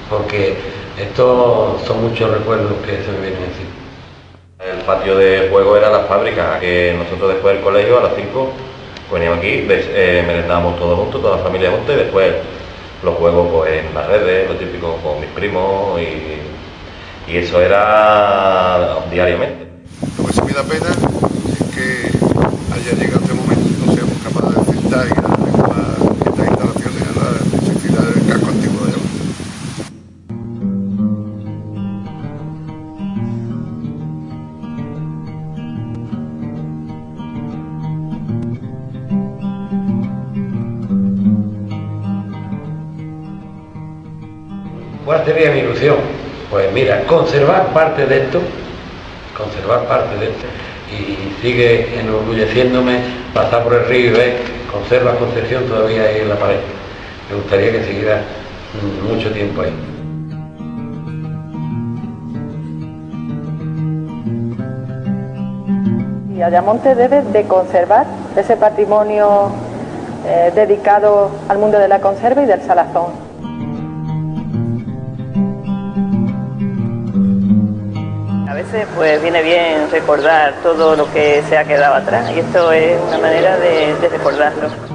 S19: porque estos son muchos recuerdos que se me vienen encima. El patio de juego era la fábrica, que nosotros después del colegio a las 5 veníamos aquí, merendábamos todos juntos, toda la familia juntos, y después los juegos pues, en las redes, lo típico con mis primos, y eso era diariamente.
S8: Lo que sí me da pena es que haya llegado este momento y no seamos capaces de sentar y adecuar estas instalaciones a la necesidad del casco antiguo de hoy.
S19: ¿Cuál sería mi ilusión? Pues mira, conservar parte de esto, y sigue enorgulleciéndome pasar por el río y ver conservas Concepción todavía ahí en la pared. Me gustaría que siguiera mucho tiempo ahí.
S3: Y Ayamonte debe de conservar ese patrimonio dedicado al mundo de la conserva y del salazón.
S15: veces pues viene bien recordar todo lo que se ha quedado atrás y esto es una manera de recordarlo.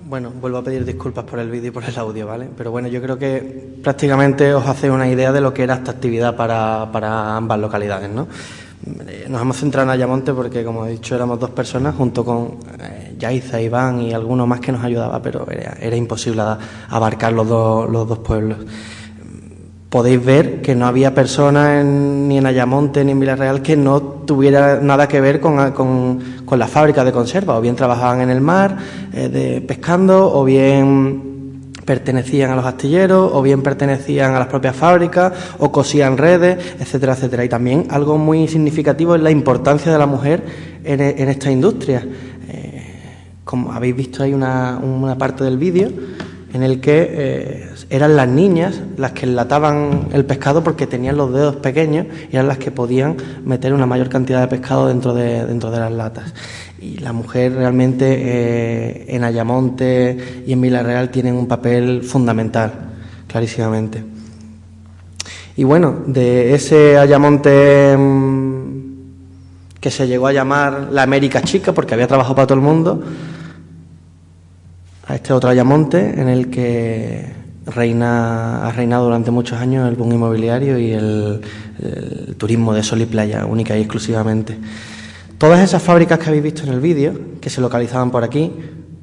S2: Bueno, vuelvo a pedir disculpas por el vídeo y por el audio, ¿vale? Pero bueno, yo creo que prácticamente os hacéis una idea de lo que era esta actividad para ambas localidades, ¿no? Nos hemos centrado en Ayamonte porque, como he dicho, éramos 2 personas junto con Yaiza, Iván y alguno más que nos ayudaba, pero era imposible abarcar los dos pueblos. Podéis ver que no había personas ni en Ayamonte ni en Villarreal que no tuviera nada que ver con la fábrica de conserva. O bien trabajaban en el mar pescando, o bien pertenecían a los astilleros, o bien pertenecían a las propias fábricas, o cosían redes, etcétera, etcétera. Y también algo muy significativo es la importancia de la mujer en esta industria. Como habéis visto, hay una parte del vídeo en el que eran las niñas las que enlataban el pescado porque tenían los dedos pequeños y eran las que podían meter una mayor cantidad de pescado dentro de las latas. Y la mujer realmente en Ayamonte y en Villarreal tienen un papel fundamental, clarísimamente. Y bueno, de ese Ayamonte que se llegó a llamar la América Chica porque había trabajado para todo el mundo, a este otro Ayamonte en el que ha reinado durante muchos años el boom inmobiliario y el turismo de sol y playa, única y exclusivamente. Todas esas fábricas que habéis visto en el vídeo, que se localizaban por aquí,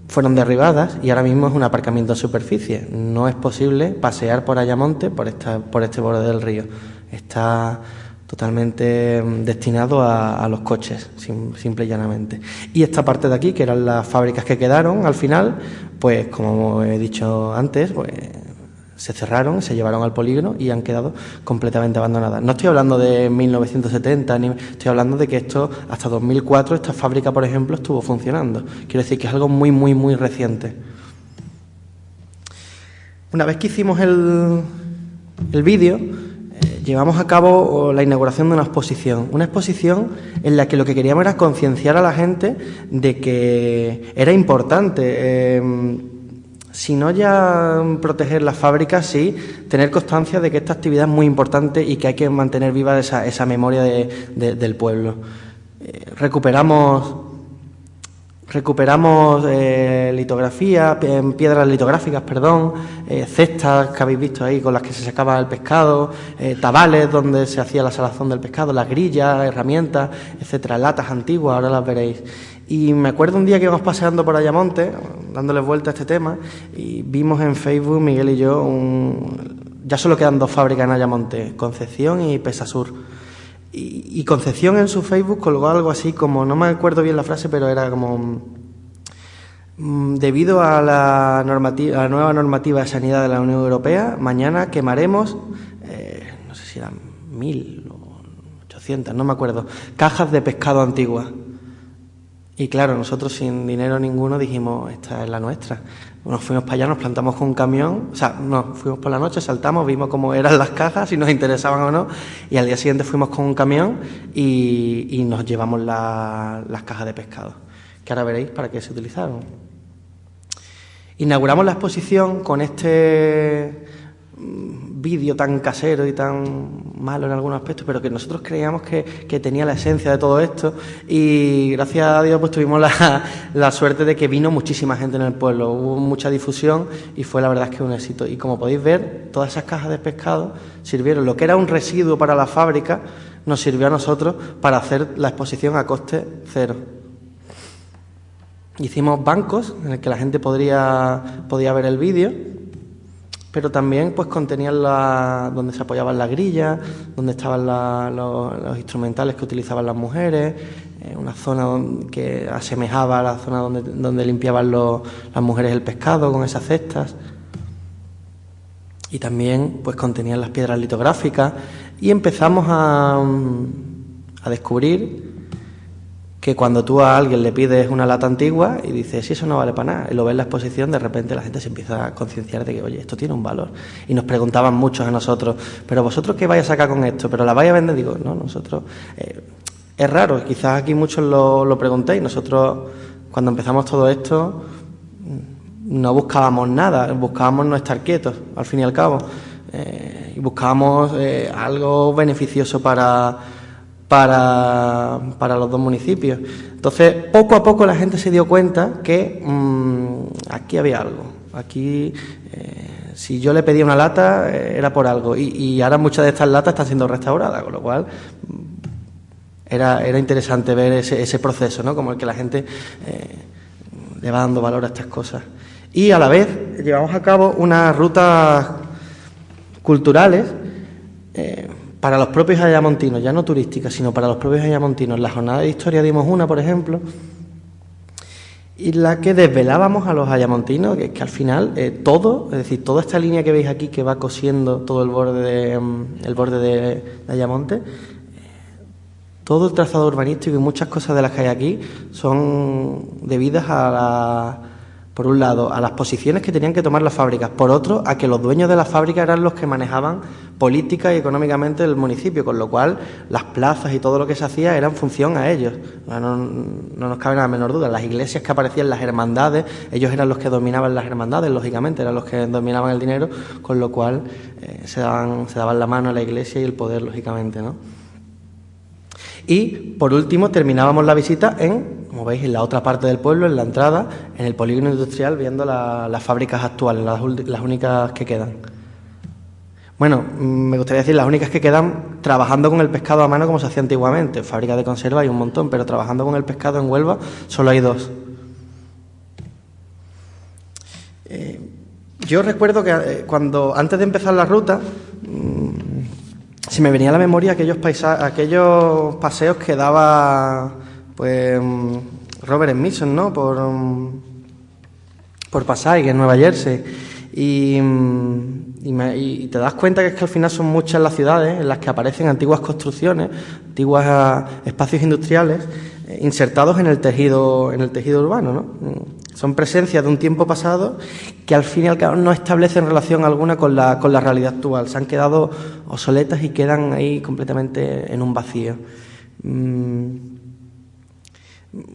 S2: fueron derribadas y ahora mismo es un aparcamiento en superficie. No es posible pasear por Ayamonte por este borde del río. Está totalmente destinado a los coches, simple y llanamente. Y esta parte de aquí, que eran las fábricas que quedaron al final, pues como he dicho antes, pues se cerraron, se llevaron al polígono y han quedado completamente abandonadas. No estoy hablando de 1970, estoy hablando de que esto, hasta 2004, esta fábrica, por ejemplo, estuvo funcionando. Quiero decir que es algo muy, muy, muy reciente. Una vez que hicimos el vídeo, llevamos a cabo la inauguración de una exposición en la que lo que queríamos era concienciar a la gente de que era importante, si no ya proteger las fábricas, sí tener constancia de que esta actividad es muy importante y que hay que mantener viva esa memoria del pueblo. Recuperamos litografía, piedras litográficas, cestas que habéis visto ahí con las que se sacaba el pescado, tabales donde se hacía la salazón del pescado, las grillas, herramientas, etcétera, latas antiguas, ahora las veréis. Y me acuerdo un día que íbamos paseando por Ayamonte, dándoles vuelta a este tema, y vimos en Facebook, Miguel y yo, ya solo quedan 2 fábricas en Ayamonte, Concepción y Pesasur. Y Concepción en su Facebook colgó algo así como, no me acuerdo bien la frase, pero era como: debido a la nueva normativa de sanidad de la Unión Europea, mañana quemaremos, no sé si eran 1.000 o 800, no me acuerdo, cajas de pescado antiguas. Y claro, nosotros sin dinero ninguno dijimos, esta es la nuestra. Nos fuimos para allá, nos plantamos con un camión, fuimos por la noche, saltamos, vimos cómo eran las cajas, si nos interesaban o no, y al día siguiente fuimos con un camión y nos llevamos las cajas de pescado, que ahora veréis para qué se utilizaron. Inauguramos la exposición con este vídeo tan casero y tan malo en algunos aspectos, pero que nosotros creíamos que tenía la esencia de todo esto, y gracias a Dios pues tuvimos la suerte de que vino muchísima gente en el pueblo, hubo mucha difusión y fue la verdad es que un éxito. Y como podéis ver, todas esas cajas de pescado sirvieron, lo que era un residuo para la fábrica nos sirvió a nosotros para hacer la exposición a coste cero. Hicimos bancos en el que la gente podía ver el vídeo, pero también pues contenían donde se apoyaban las grillas, donde estaban los instrumentales que utilizaban las mujeres, una zona que asemejaba a la zona donde limpiaban las mujeres el pescado con esas cestas. Y también pues contenían las piedras litográficas, y empezamos a descubrir que cuando tú a alguien le pides una lata antigua y dices, sí, eso no vale para nada, y lo ves en la exposición, de repente la gente se empieza a concienciar de que, oye, esto tiene un valor. Y nos preguntaban muchos a nosotros, pero vosotros qué vais a sacar con esto, pero la vais a vender. Digo, no, nosotros... es raro, quizás aquí muchos lo preguntéis. Nosotros, cuando empezamos todo esto, no buscábamos nada, buscábamos no estar quietos, al fin y al cabo. Y buscábamos algo beneficioso para los dos municipios. Entonces, poco a poco la gente se dio cuenta que aquí había algo. Aquí, si yo le pedía una lata, era por algo. Y ahora muchas de estas latas están siendo restauradas, con lo cual era interesante ver ese proceso, ¿no? Como el que la gente le va dando valor a estas cosas. Y a la vez llevamos a cabo unas rutas culturales para los propios ayamontinos, ya no turísticas, sino para los propios ayamontinos. En la jornada de historia dimos una, por ejemplo, y la que desvelábamos a los ayamontinos, que es que al final todo, es decir, toda esta línea que veis aquí que va cosiendo todo el borde de Ayamonte, todo el trazado urbanístico y muchas cosas de las que hay aquí son debidas por un lado, a las posiciones que tenían que tomar las fábricas, por otro, a que los dueños de las fábricas eran los que manejaban política y económicamente el municipio, con lo cual las plazas y todo lo que se hacía era en función a ellos. No nos cabe la menor duda. Las iglesias que aparecían, las hermandades, ellos eran los que dominaban las hermandades, lógicamente, eran los que dominaban el dinero, con lo cual se daban la mano a la iglesia y el poder, lógicamente, ¿no? Y, por último, terminábamos la visita como veis, en la otra parte del pueblo, en la entrada, en el polígono industrial, viendo las fábricas actuales, las únicas que quedan. Bueno, me gustaría decir las únicas que quedan trabajando con el pescado a mano como se hacía antiguamente. Fábricas de conserva hay un montón, pero trabajando con el pescado en Huelva solo hay 2. Yo recuerdo que antes de empezar la ruta, se me venía a la memoria aquellos paseos que daba pues Robert Smithson, ¿no? Por Passaic, en Nueva Jersey. Y te das cuenta que es que al final son muchas las ciudades en las que aparecen antiguas construcciones, antiguos espacios industriales insertados en el tejido urbano, ¿no? Son presencias de un tiempo pasado que al fin y al cabo no establecen relación alguna con la realidad actual. Se han quedado obsoletas y quedan ahí completamente en un vacío.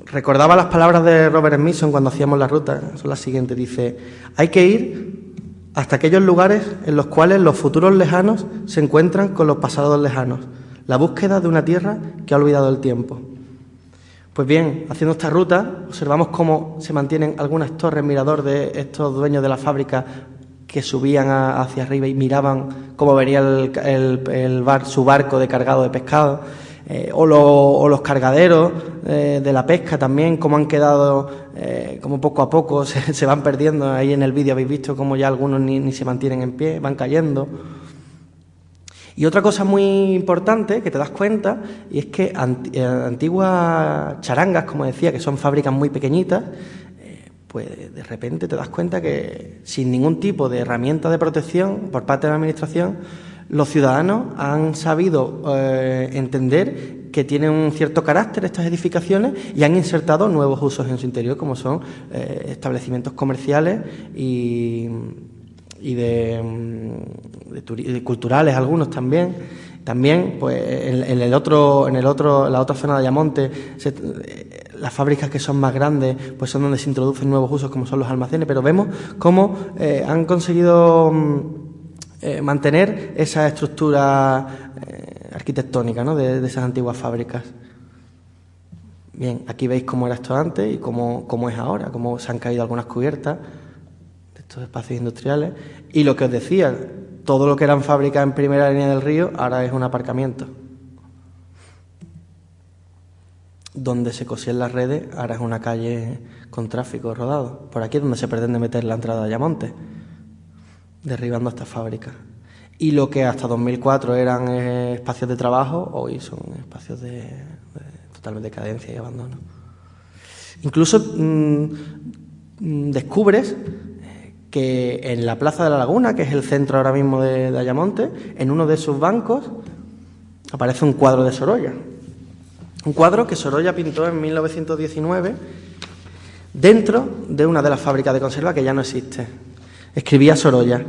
S2: Recordaba las palabras de Robert Smithson cuando hacíamos la ruta, son las siguientes. Dice, hay que ir hasta aquellos lugares en los cuales los futuros lejanos se encuentran con los pasados lejanos. La búsqueda de una tierra que ha olvidado el tiempo. Pues bien, haciendo esta ruta, observamos cómo se mantienen algunas torres mirador de estos dueños de la fábrica que subían hacia arriba y miraban cómo venía su barco de cargado de pescado, o los cargaderos de la pesca también, cómo han quedado, como poco a poco se van perdiendo. Ahí en el vídeo habéis visto cómo ya algunos ni se mantienen en pie, van cayendo. Y otra cosa muy importante que te das cuenta, y es que antiguas charangas, como decía, que son fábricas muy pequeñitas, pues de repente te das cuenta que sin ningún tipo de herramienta de protección por parte de la Administración, los ciudadanos han sabido entender que tienen un cierto carácter estas edificaciones y han insertado nuevos usos en su interior, como son establecimientos comerciales y de culturales, algunos también. También, pues, en la otra zona de Ayamonte, las fábricas que son más grandes, pues son donde se introducen nuevos usos, como son los almacenes, pero vemos cómo han conseguido mantener esa estructura arquitectónica, ¿no? de esas antiguas fábricas. Bien, aquí veis cómo era esto antes y cómo es ahora, cómo se han caído algunas cubiertas de estos espacios industriales. Y lo que os decía, todo lo que eran fábricas en primera línea del río ahora es un aparcamiento. donde se cosían las redes, ahora es una calle con tráfico rodado. Por aquí es donde se pretende meter la entrada de Ayamonte, derribando esta fábrica. Y lo que hasta 2004 eran espacios de trabajo, hoy son espacios de total decadencia y abandono. Incluso descubres que en la Plaza de la Laguna, que es el centro ahora mismo de Ayamonte, en uno de sus bancos aparece un cuadro de Sorolla. Un cuadro que Sorolla pintó en 1919 dentro de una de las fábricas de conserva que ya no existe. Escribía Sorolla: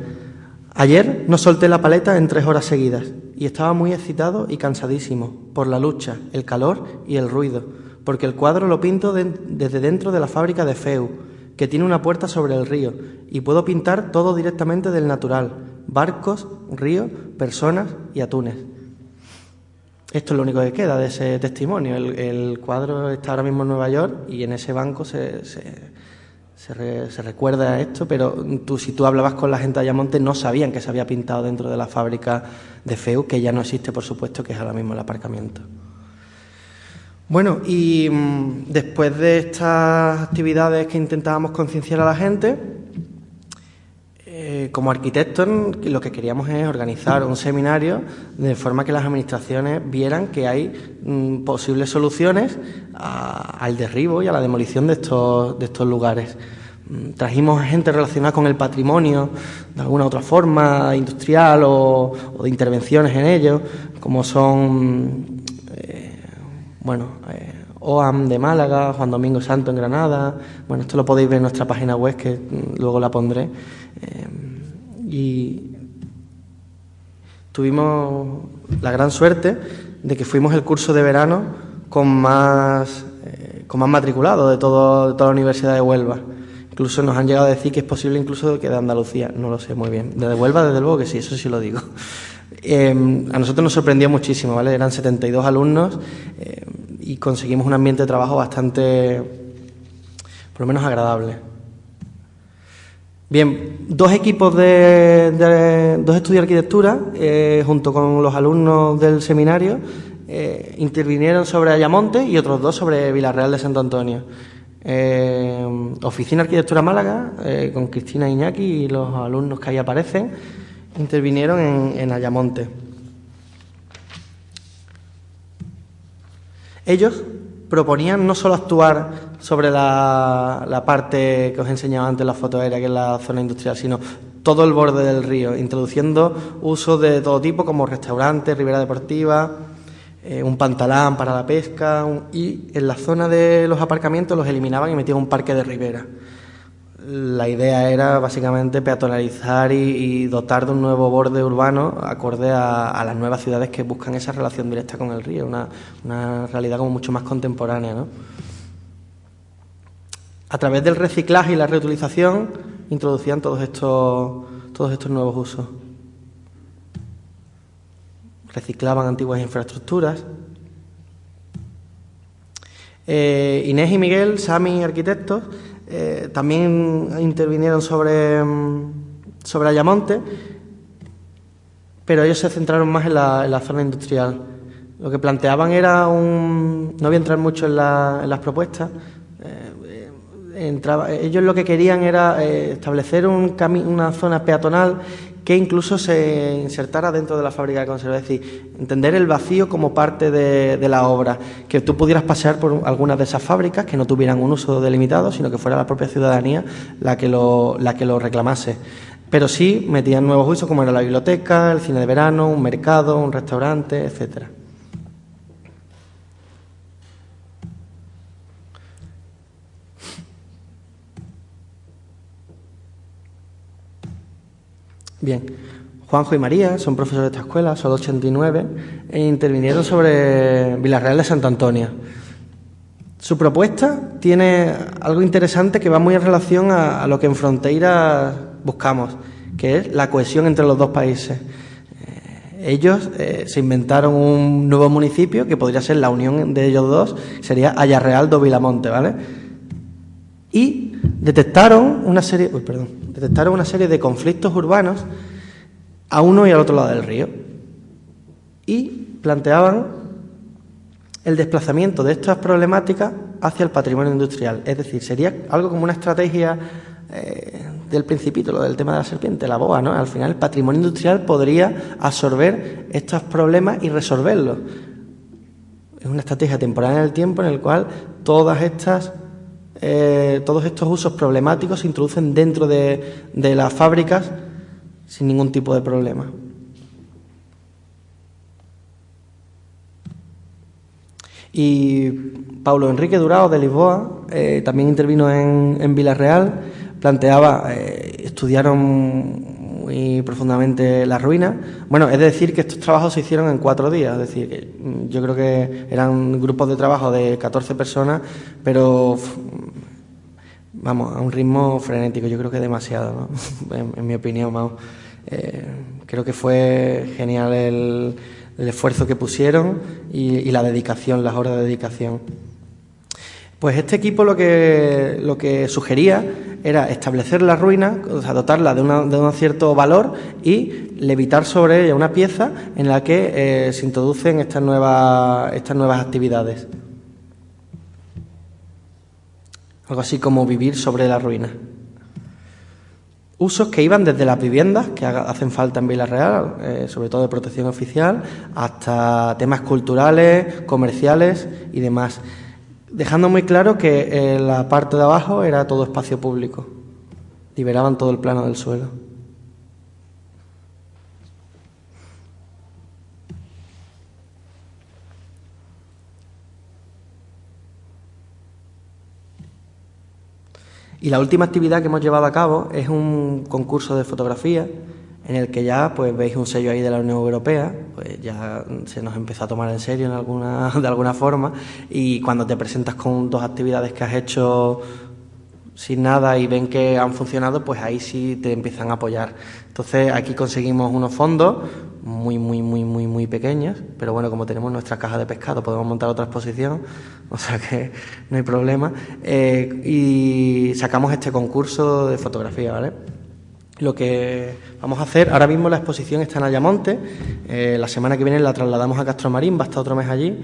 S2: ayer no solté la paleta en 3 horas seguidas y estaba muy excitado y cansadísimo por la lucha, el calor y el ruido, porque el cuadro lo pinto desde dentro de la fábrica de Feu, que tiene una puerta sobre el río, y puedo pintar todo directamente del natural: barcos, río, personas y atunes. Esto es lo único que queda de ese testimonio. El cuadro está ahora mismo en Nueva York y en ese banco se recuerda a esto, pero si tú hablabas con la gente de Ayamonte no sabían que se había pintado dentro de la fábrica de Feu, que ya no existe, por supuesto, que es ahora mismo el aparcamiento. Bueno, y después de estas actividades que intentábamos concienciar a la gente, como arquitectos lo que queríamos es organizar un seminario de forma que las administraciones vieran que hay posibles soluciones al derribo y a la demolición de estos lugares. Trajimos gente relacionada con el patrimonio de alguna otra forma, industrial o de intervenciones en ello, como son OAM de Málaga, Juan Domingo Santo en Granada. Bueno, esto lo podéis ver en nuestra página web, que luego la pondré. Y tuvimos la gran suerte de que fuimos el curso de verano con más matriculados de toda la Universidad de Huelva. Incluso nos han llegado a decir que es posible incluso que de Andalucía, no lo sé muy bien. De Huelva, desde luego que sí, eso sí lo digo. A nosotros nos sorprendió muchísimo, ¿vale? Eran 72 alumnos y conseguimos un ambiente de trabajo bastante, por lo menos, agradable. Bien, 2 equipos dos estudios de arquitectura, junto con los alumnos del seminario, intervinieron sobre Ayamonte y otros 2 sobre Villarreal de Santo Antonio. Oficina de Arquitectura Málaga, con Cristina Iñaki y los alumnos que ahí aparecen, intervinieron en Ayamonte. Ellos proponían no solo actuar sobre la parte que os he enseñado antes, la foto aérea, que es la zona industrial, sino todo el borde del río, introduciendo usos de todo tipo, como restaurantes, ribera deportiva, un pantalán para la pesca, y en la zona de los aparcamientos los eliminaban y metían un parque de ribera. La idea era básicamente peatonalizar y dotar de un nuevo borde urbano acorde a las nuevas ciudades que buscan esa relación directa con el río, una realidad como mucho más contemporánea, ¿no? A través del reciclaje y la reutilización introducían todos estos nuevos usos. Reciclaban antiguas infraestructuras. Inés y Miguel, Sami, arquitectos, también intervinieron sobre Ayamonte, pero ellos se centraron más en la zona industrial. Lo que planteaban era no voy a entrar mucho en las propuestas. Ellos lo que querían era establecer una zona peatonal que incluso se insertara dentro de la fábrica de conserva, es decir, entender el vacío como parte de la obra, que tú pudieras pasear por algunas de esas fábricas que no tuvieran un uso delimitado, sino que fuera la propia ciudadanía la que lo reclamase. Pero sí metían nuevos usos como era la biblioteca, el cine de verano, un mercado, un restaurante, etcétera. Bien, Juanjo y María son profesores de esta escuela, son 89, e intervinieron sobre Villarreal de Santo Antonio. Su propuesta tiene algo interesante que va muy en relación a lo que en Fronteira buscamos, que es la cohesión entre los dos países. Ellos se inventaron un nuevo municipio que podría ser la unión de ellos dos, sería Ayarreal do Vilamonte, ¿vale? Y detectaron una serie de conflictos urbanos a uno y al otro lado del río y planteaban el desplazamiento de estas problemáticas hacia el patrimonio industrial. Es decir, sería algo como una estrategia del Principito, lo del tema de la serpiente, la boa, ¿no? Al final el patrimonio industrial podría absorber estos problemas y resolverlos. Es una estrategia temporal en el tiempo en el cual todos estos usos problemáticos se introducen dentro de las fábricas sin ningún tipo de problema. Y Paulo Enrique Durao de Lisboa también intervino en Vila-real, planteaba, estudiaron muy profundamente las ruinas. Bueno, es decir que estos trabajos se hicieron en 4 días, es decir, que yo creo que eran grupos de trabajo de 14 personas, pero vamos, a un ritmo frenético, yo creo que demasiado, ¿no? en mi opinión, vamos. Creo que fue genial el esfuerzo que pusieron y la dedicación, las horas de dedicación. Pues este equipo lo que sugería era establecer la ruina, o sea, dotarla de un cierto valor y levitar sobre ella una pieza en la que se introducen estas nuevas actividades. Algo así como vivir sobre la ruina. Usos que iban desde las viviendas, que hacen falta en Vila-real, sobre todo de protección oficial, hasta temas culturales, comerciales y demás. Dejando muy claro que la parte de abajo era todo espacio público. Liberaban todo el plano del suelo. Y la última actividad que hemos llevado a cabo es un concurso de fotografía en el que ya pues veis un sello ahí de la Unión Europea, pues ya se nos empezó a tomar en serio de alguna forma, y cuando te presentas con 2 actividades que has hecho sin nada y ven que han funcionado, pues ahí sí te empiezan a apoyar. Entonces aquí conseguimos unos fondos muy pequeños, pero bueno, como tenemos nuestra caja de pescado podemos montar otra exposición, o sea que no hay problema, y sacamos este concurso de fotografía, ¿vale? Lo que vamos a hacer, ahora mismo la exposición está en Ayamonte, la semana que viene la trasladamos a Castromarín, va a estar otro mes allí,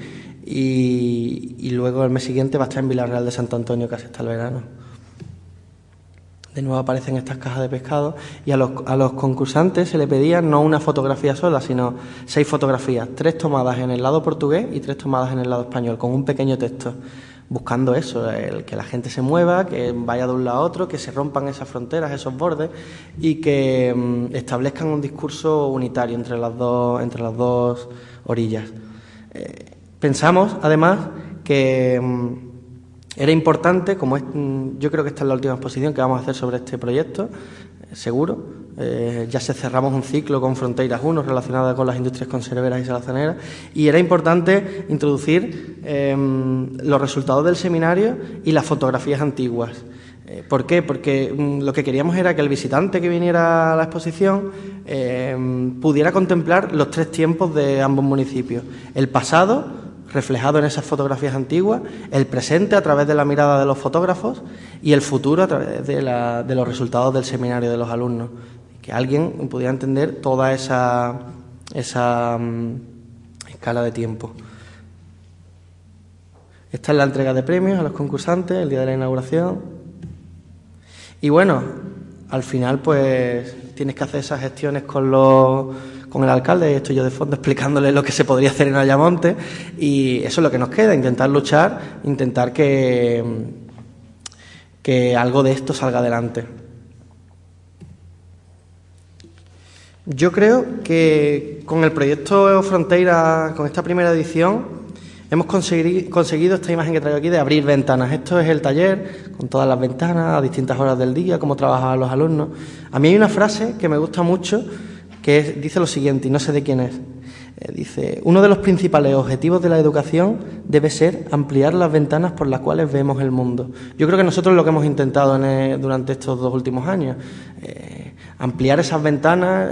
S2: y luego el mes siguiente va a estar en Vila-real de Santo Antonio, casi hasta el verano. De nuevo aparecen estas cajas de pescado, y a los concursantes se le pedía no una fotografía sola, sino 6 fotografías, 3 tomadas en el lado portugués y 3 tomadas en el lado español, con un pequeño texto, buscando eso, que la gente se mueva, que vaya de un lado a otro, que se rompan esas fronteras, esos bordes, y que establezcan un discurso unitario entre las dos orillas. Pensamos, además, que era importante, como yo creo que esta es la última exposición que vamos a hacer sobre este proyecto, seguro. Ya se cerramos un ciclo con Fronteiras 1 relacionada con las industrias conserveras y salazaneras, y era importante introducir los resultados del seminario y las fotografías antiguas. ¿Por qué? Porque lo que queríamos era que el visitante que viniera a la exposición pudiera contemplar los 3 tiempos de ambos municipios: el pasado, reflejado en esas fotografías antiguas, el presente a través de la mirada de los fotógrafos y el futuro a través de los resultados del seminario de los alumnos. Que alguien pudiera entender toda esa escala de tiempo. Esta es la entrega de premios a los concursantes el día de la inauguración. Y bueno, al final pues tienes que hacer esas gestiones con el alcalde, y estoy yo de fondo explicándole lo que se podría hacer en Ayamonte, y eso es lo que nos queda, intentar luchar, intentar que algo de esto salga adelante. Yo creo que con el proyecto Fronteira, con esta primera edición, hemos conseguido esta imagen que traigo aquí de abrir ventanas. Esto es el taller, con todas las ventanas, a distintas horas del día, cómo trabajaban los alumnos. A mí hay una frase que me gusta mucho, que dice lo siguiente, y no sé de quién es. Dice: uno de los principales objetivos de la educación debe ser ampliar las ventanas por las cuales vemos el mundo. Yo creo que nosotros lo que hemos intentado durante estos 2 últimos años, ampliar esas ventanas,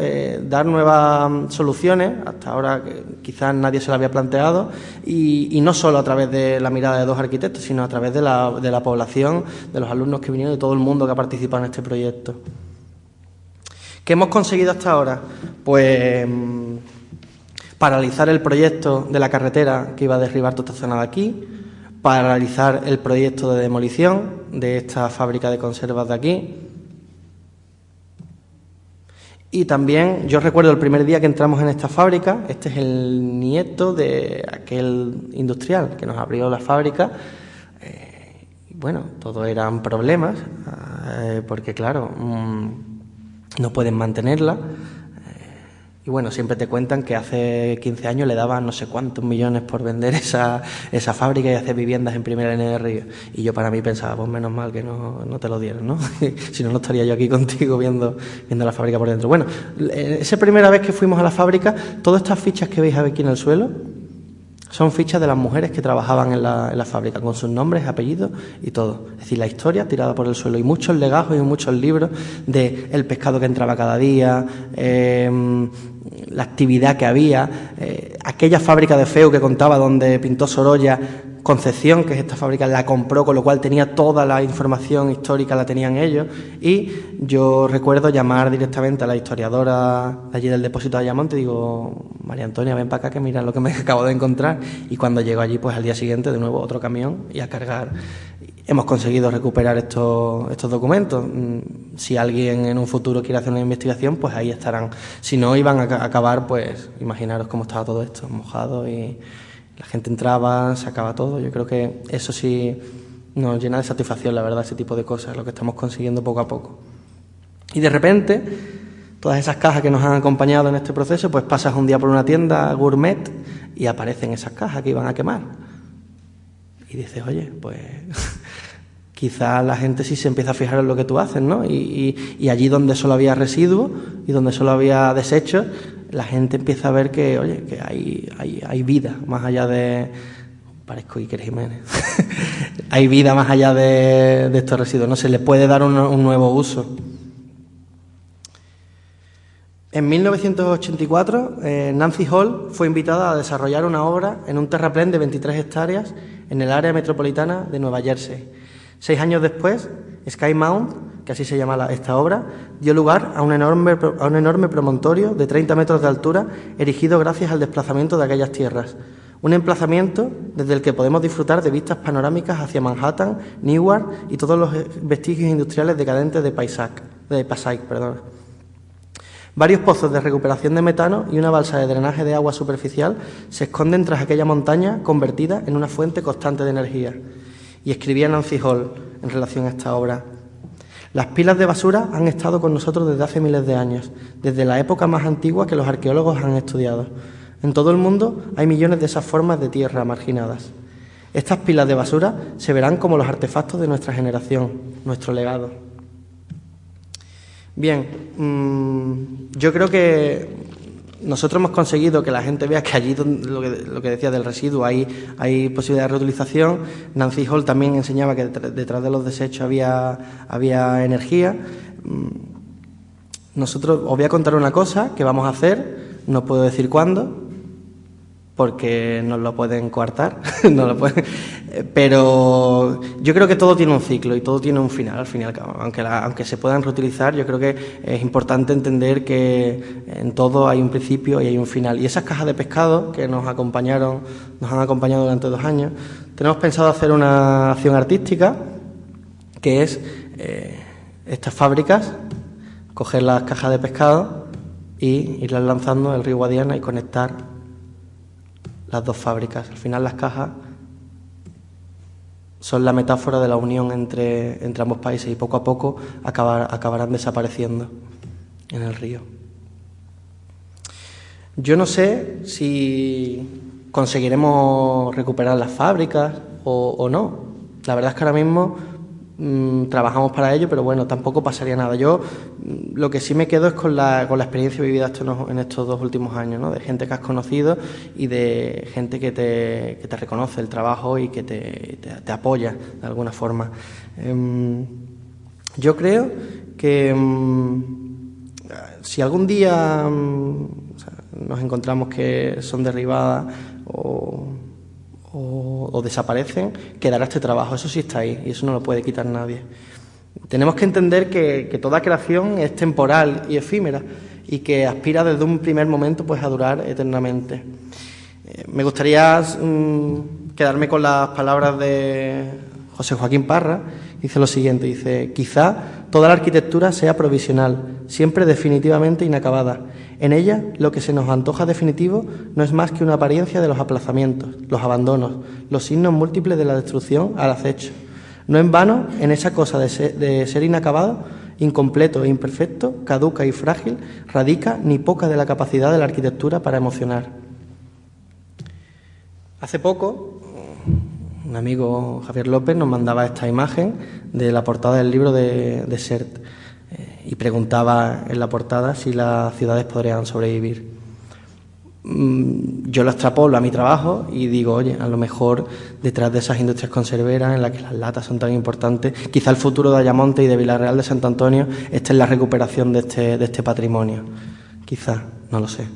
S2: dar nuevas soluciones, hasta ahora que quizás nadie se lo había planteado, y no solo a través de la mirada de 2 arquitectos, sino a través de la población, de los alumnos que vinieron, de todo el mundo que ha participado en este proyecto. ¿Qué hemos conseguido hasta ahora? Pues paralizar el proyecto de la carretera que iba a derribar toda esta zona de aquí, paralizar el proyecto de demolición de esta fábrica de conservas de aquí. Y también yo recuerdo el primer día que entramos en esta fábrica, este es el nieto de aquel industrial que nos abrió la fábrica. Bueno, todo eran problemas, porque claro, no pueden mantenerla. Y bueno, siempre te cuentan que hace 15 años le daban no sé cuántos millones por vender esa fábrica y hacer viviendas en primera línea de río. Y yo para mí pensaba, pues menos mal que no te lo dieron, ¿no? Si no, no estaría yo aquí contigo viendo la fábrica por dentro. Bueno, esa primera vez que fuimos a la fábrica, todas estas fichas que veis aquí en el suelo son fichas de las mujeres que trabajaban en la fábrica, con sus nombres, apellidos y todo. Es decir, la historia tirada por el suelo y muchos legajos y muchos libros de el pescado que entraba cada día, la actividad que había, aquella fábrica de feu que contaba donde pintó Sorolla, Concepción, que es esta fábrica, la compró, con lo cual tenía toda la información histórica, la tenían ellos. Y yo recuerdo llamar directamente a la historiadora de allí del depósito de Ayamonte y digo, María Antonia, ven para acá que mira lo que me acabo de encontrar. Y cuando llego allí, pues al día siguiente, de nuevo otro camión y a cargar. Hemos conseguido recuperar estos documentos. Si alguien en un futuro quiere hacer una investigación, pues ahí estarán. Si no, iban a acabar, pues imaginaros cómo estaba todo esto, mojado y la gente entraba, sacaba todo. Yo creo que eso sí nos llena de satisfacción, la verdad, ese tipo de cosas, lo que estamos consiguiendo poco a poco. Y de repente, todas esas cajas que nos han acompañado en este proceso, pues pasas un día por una tienda gourmet y aparecen esas cajas que iban a quemar. Y dices, oye, pues quizás la gente sí se empieza a fijar en lo que tú haces, ¿no? Y allí donde solo había residuos y donde solo había desechos, la gente empieza a ver que, oye, que hay vida más allá de... Parezco Iker Jiménez. Hay vida más allá de estos residuos, ¿no? Se les puede dar un nuevo uso. En 1984, Nancy Hall fue invitada a desarrollar una obra en un terraplén de 23 hectáreas en el área metropolitana de Nueva Jersey. 6 años después, Sky Mount, que así se llama esta obra, dio lugar a un enorme promontorio de 30 metros de altura, erigido gracias al desplazamiento de aquellas tierras. Un emplazamiento desde el que podemos disfrutar de vistas panorámicas hacia Manhattan, Newark y todos los vestigios industriales decadentes de Passaic. Varios pozos de recuperación de metano y una balsa de drenaje de agua superficial se esconden tras aquella montaña convertida en una fuente constante de energía. Y escribía Nancy Hall en relación a esta obra: las pilas de basura han estado con nosotros desde hace miles de años, desde la época más antigua que los arqueólogos han estudiado. En todo el mundo hay millones de esas formas de tierra marginadas. Estas pilas de basura se verán como los artefactos de nuestra generación, nuestro legado. Bien, yo creo que nosotros hemos conseguido que la gente vea que allí, lo que decía del residuo, hay posibilidad de reutilización. Nancy Hall también enseñaba que detrás de los desechos había energía. Nosotros os voy a contar una cosa que vamos a hacer, no puedo decir cuándo, porque nos lo pueden coartar, pero yo creo que todo tiene un ciclo y todo tiene un final, al fin y al cabo. Aunque se puedan reutilizar, yo creo que es importante entender que en todo hay un principio y hay un final. Y esas cajas de pescado que nos han acompañado durante 2 años, tenemos pensado hacer una acción artística, que es estas fábricas, coger las cajas de pescado y irlas lanzando al río Guadiana y conectar las 2 fábricas. Al final las cajas son la metáfora de la unión entre ambos países y poco a poco acabarán desapareciendo en el río. Yo no sé si conseguiremos recuperar las fábricas o no. La verdad es que ahora mismo trabajamos para ello, pero bueno, tampoco pasaría nada. Yo lo que sí me quedo es con la experiencia vivida en estos 2 últimos años, ¿no? De gente que has conocido y de gente que te reconoce el trabajo y que te apoya de alguna forma. Yo creo que si algún día nos encontramos que son derribadas o desaparecen, quedará este trabajo, eso sí está ahí y eso no lo puede quitar nadie. Tenemos que entender que toda creación es temporal y efímera y que aspira desde un primer momento pues a durar eternamente. Me gustaría quedarme con las palabras de José Joaquín Parra. Dice lo siguiente, dice: quizá toda la arquitectura sea provisional, siempre definitivamente inacabada. En ella lo que se nos antoja definitivo no es más que una apariencia de los aplazamientos, los abandonos, los signos múltiples de la destrucción al acecho. No en vano, en esa cosa de ser inacabado, incompleto e imperfecto, caduca y frágil, radica ni poca de la capacidad de la arquitectura para emocionar. Hace poco, un amigo, Javier López, nos mandaba esta imagen de la portada del libro de Sert y preguntaba en la portada si las ciudades podrían sobrevivir. Yo lo extrapolo a mi trabajo y digo, oye, a lo mejor detrás de esas industrias conserveras en las que las latas son tan importantes, quizá el futuro de Ayamonte y de Villarreal de Santo Antonio esté en la recuperación de este patrimonio. Quizá, no lo sé.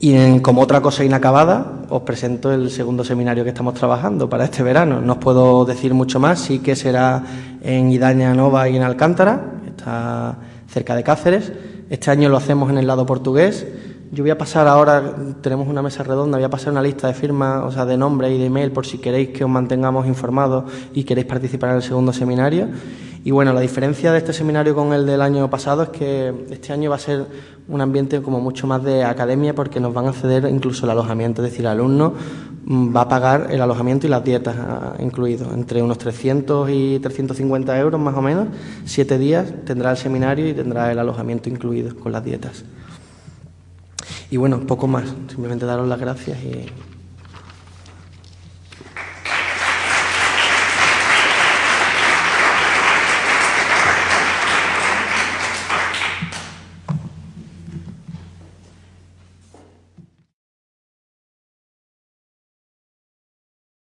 S2: Y como otra cosa inacabada, os presento el segundo seminario que estamos trabajando para este verano. No os puedo decir mucho más, sí que será en Idaña Nova y en Alcántara, está cerca de Cáceres. Este año lo hacemos en el lado portugués. Yo voy a pasar ahora, tenemos una mesa redonda, voy a pasar una lista de firmas, o sea, de nombre y de email por si queréis que os mantengamos informados y queréis participar en el segundo seminario. Y bueno, la diferencia de este seminario con el del año pasado es que este año va a ser un ambiente como mucho más de academia, porque nos van a ceder incluso el alojamiento, es decir, el alumno va a pagar el alojamiento y las dietas incluidos, entre unos 300 y 350 euros más o menos. 7 días tendrá el seminario y tendrá el alojamiento incluido con las dietas. Y bueno, poco más, simplemente daros las gracias y